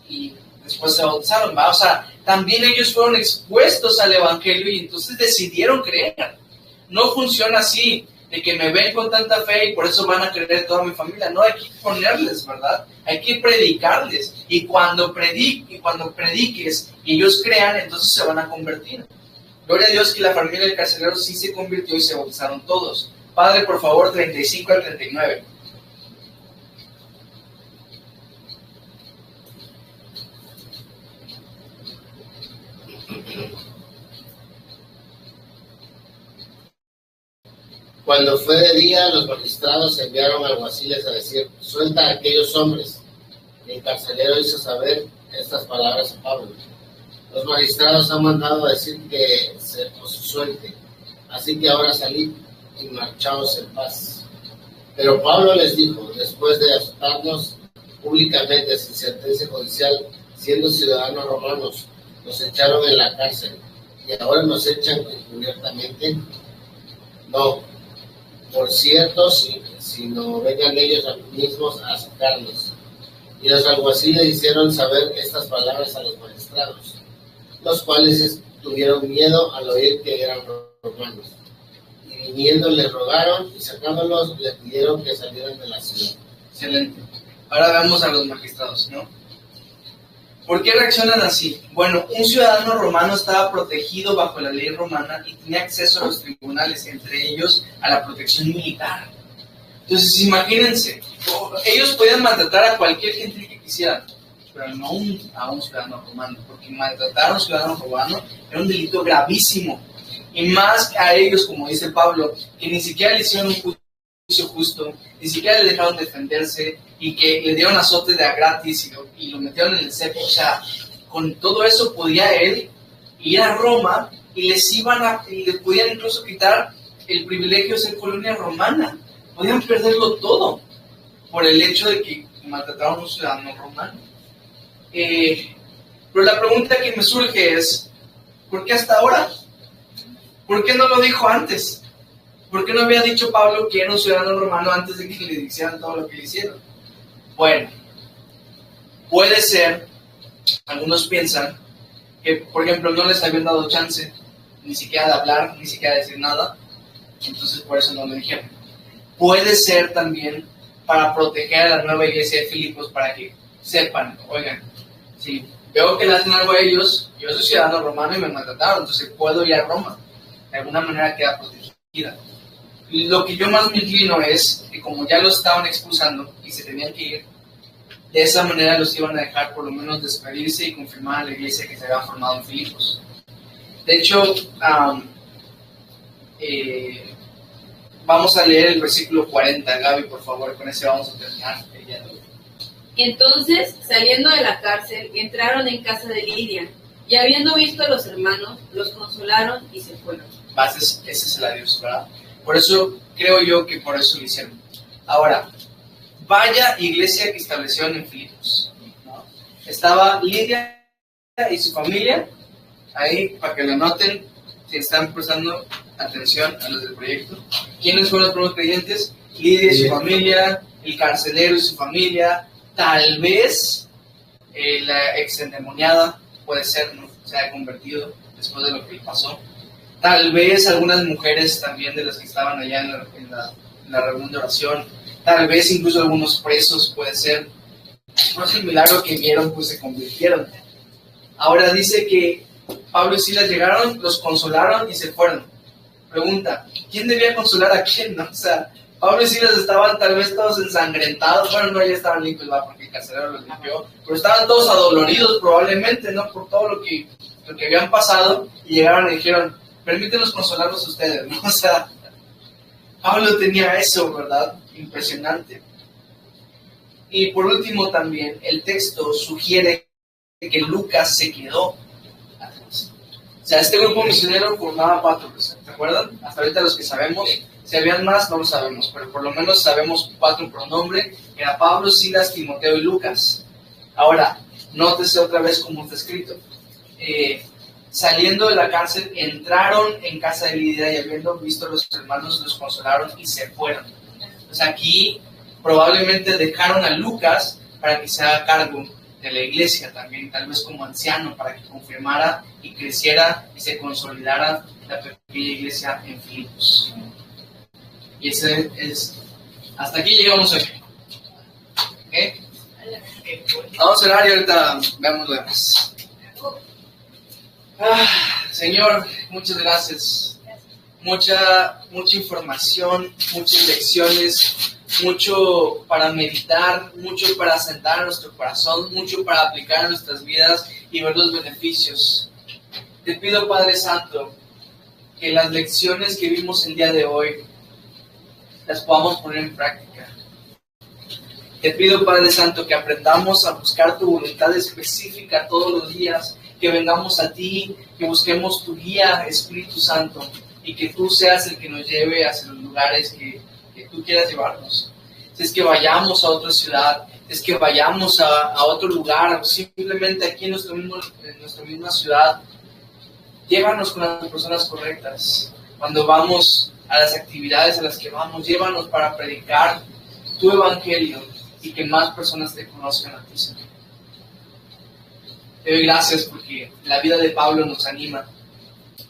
y después se bautizaron, ¿va? O sea, también ellos fueron expuestos al evangelio y entonces decidieron creer. No funciona así. de que me ven con tanta fe y por eso van a creer toda mi familia. No, hay que ponerles, ¿verdad? Hay que predicarles. Y cuando prediques y ellos crean, entonces se van a convertir. Gloria a Dios que la familia del carcelero sí se convirtió y se bautizaron todos. Padre, por favor, 35 al 39.
Cuando fue de día, los magistrados enviaron alguaciles a decir: suelta a aquellos hombres. Y el carcelero hizo saber estas palabras a Pablo: los magistrados han mandado a decir que se os suelte, así que ahora salid y marchaos en paz. Pero Pablo les dijo: después de azotarnos públicamente sin sentencia judicial, siendo ciudadanos romanos, nos echaron en la cárcel, y ahora nos echan encubiertamente. No, por cierto, si no vengan ellos mismos a sacarnos. Y los alguaciles hicieron saber estas palabras a los magistrados, los cuales tuvieron miedo al oír que eran romanos. Y viniendo les rogaron, y sacándolos les pidieron que salieran de la ciudad.
Excelente. Ahora vemos a los magistrados, ¿no? ¿Por qué reaccionan así? Bueno, un ciudadano romano estaba protegido bajo la ley romana y tenía acceso a los tribunales, entre ellos a la protección militar. Entonces, imagínense, ellos podían maltratar a cualquier gente que quisieran, pero no a un ciudadano romano, porque maltratar a un ciudadano romano era un delito gravísimo. Y más a ellos, como dice Pablo, que ni siquiera le hicieron un juicio justo, ni siquiera le dejaron defenderse, y que le dieron azotes de a gratis y lo metieron en el cepo. O sea, con todo eso podía él ir a Roma y les podían incluso quitar el privilegio de ser colonia romana. Podían perderlo todo por el hecho de que maltrataron a un ciudadano romano. Pero la pregunta que me surge es, ¿por qué hasta ahora? ¿Por qué no lo dijo antes? ¿Por qué no había dicho Pablo que era un ciudadano romano antes de que le hicieran todo lo que le hicieron? Bueno, puede ser, algunos piensan, que por ejemplo no les habían dado chance ni siquiera de hablar, ni siquiera de decir nada, entonces por eso no lo dijeron. Puede ser también para proteger a la nueva iglesia de Filipos, para que sepan, oigan, si veo que le hacen algo a ellos, yo soy ciudadano romano y me maltrataron, entonces puedo ir a Roma, de alguna manera queda protegida. Y lo que yo más me inclino es que como ya los estaban expulsando y se tenían que ir, de esa manera los iban a dejar por lo menos despedirse y confirmar a la iglesia que se había formado en Filipos. De hecho, vamos a leer el versículo 40, Gaby, por favor, con ese vamos a terminar el día de hoy.
Entonces, saliendo de la cárcel, entraron en casa de Lidia, y habiendo visto a los hermanos, los consolaron y se fueron.
Ese es el adiós, ¿verdad? Por eso, creo yo que por eso lo hicieron. Ahora, vaya iglesia que establecieron en Filipos, ¿no? Estaba Lidia y su familia, ahí para que lo noten, si están prestando atención a los del proyecto. ¿Quiénes fueron los primeros creyentes? Lidia y su familia, el carcelero y su familia, tal vez la exendemoniada, puede ser, ¿no? Se haya convertido después de lo que le pasó. Tal vez algunas mujeres también de las que estaban allá en la reunión de oración. Tal vez incluso algunos presos, puede ser. No es el milagro que vieron, pues se convirtieron. Ahora dice que Pablo y Silas llegaron, los consolaron y se fueron. Pregunta, ¿quién debía consolar a quién? ¿No? O sea, Pablo y Silas estaban tal vez todos ensangrentados. Bueno, no, ya estaban limpios, ¿va? Porque el carcelero los limpió. Pero estaban todos adoloridos probablemente, ¿no? Por todo lo que habían pasado. Y llegaron y dijeron, permítenos consolarlos a ustedes, ¿no? O sea, Pablo tenía eso, ¿verdad? Impresionante. Y por último también, el texto sugiere que Lucas se quedó atrás. O sea, este grupo misionero formaba 4 personas, ¿te acuerdan? Hasta ahorita los que sabemos, si habían más no lo sabemos, pero por lo menos sabemos 4 por nombre, que era Pablo, Silas, Timoteo y Lucas. Ahora, nótese otra vez cómo está escrito. Saliendo de la cárcel, entraron en casa de Lidia y habiendo visto a los hermanos, los consolaron y se fueron. Entonces aquí probablemente dejaron a Lucas para que se haga cargo de la iglesia también, tal vez como anciano, para que confirmara y creciera y se consolidara la pequeña iglesia en Filipos. Y ese es, hasta aquí llegamos hoy. ¿Okay? Vamos a orar y ahorita veamos lo demás. Señor, muchas gracias. Mucha información, muchas lecciones, mucho para meditar, mucho para sentar en nuestro corazón, mucho para aplicar en nuestras vidas y ver los beneficios. Te pido, Padre Santo, que las lecciones que vimos el día de hoy las podamos poner en práctica. Te pido, Padre Santo, que aprendamos a buscar tu voluntad específica todos los días, que vengamos a ti, que busquemos tu guía, Espíritu Santo, y que tú seas el que nos lleve hacia los lugares que tú quieras llevarnos. Si es que vayamos a otra ciudad, si es que vayamos a otro lugar, o simplemente aquí en nuestra misma ciudad, llévanos con las personas correctas. Cuando vamos a las actividades a las que vamos, llévanos para predicar tu evangelio y que más personas te conozcan a ti, Señor. Te doy gracias porque la vida de Pablo nos anima,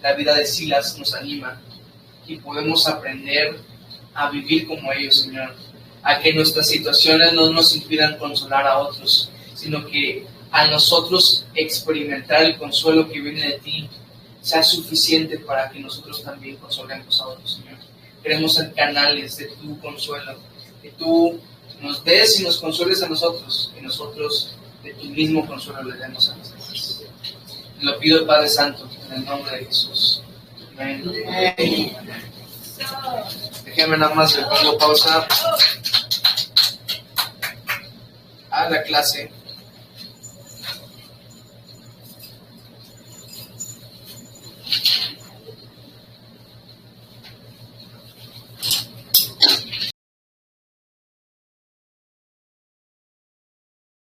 la vida de Silas nos anima y podemos aprender a vivir como ellos, Señor. A que nuestras situaciones no nos impidan consolar a otros, sino que a nosotros experimentar el consuelo que viene de ti sea suficiente para que nosotros también consolemos a otros, Señor. Queremos ser canales de tu consuelo, que tú nos des y nos consueles a nosotros, y nosotros de tu mismo consuelo le demos a los demás. Te lo pido, Padre Santo, en el nombre de Jesús. Amén. Déjenme nada más, le pongo pausa a la clase.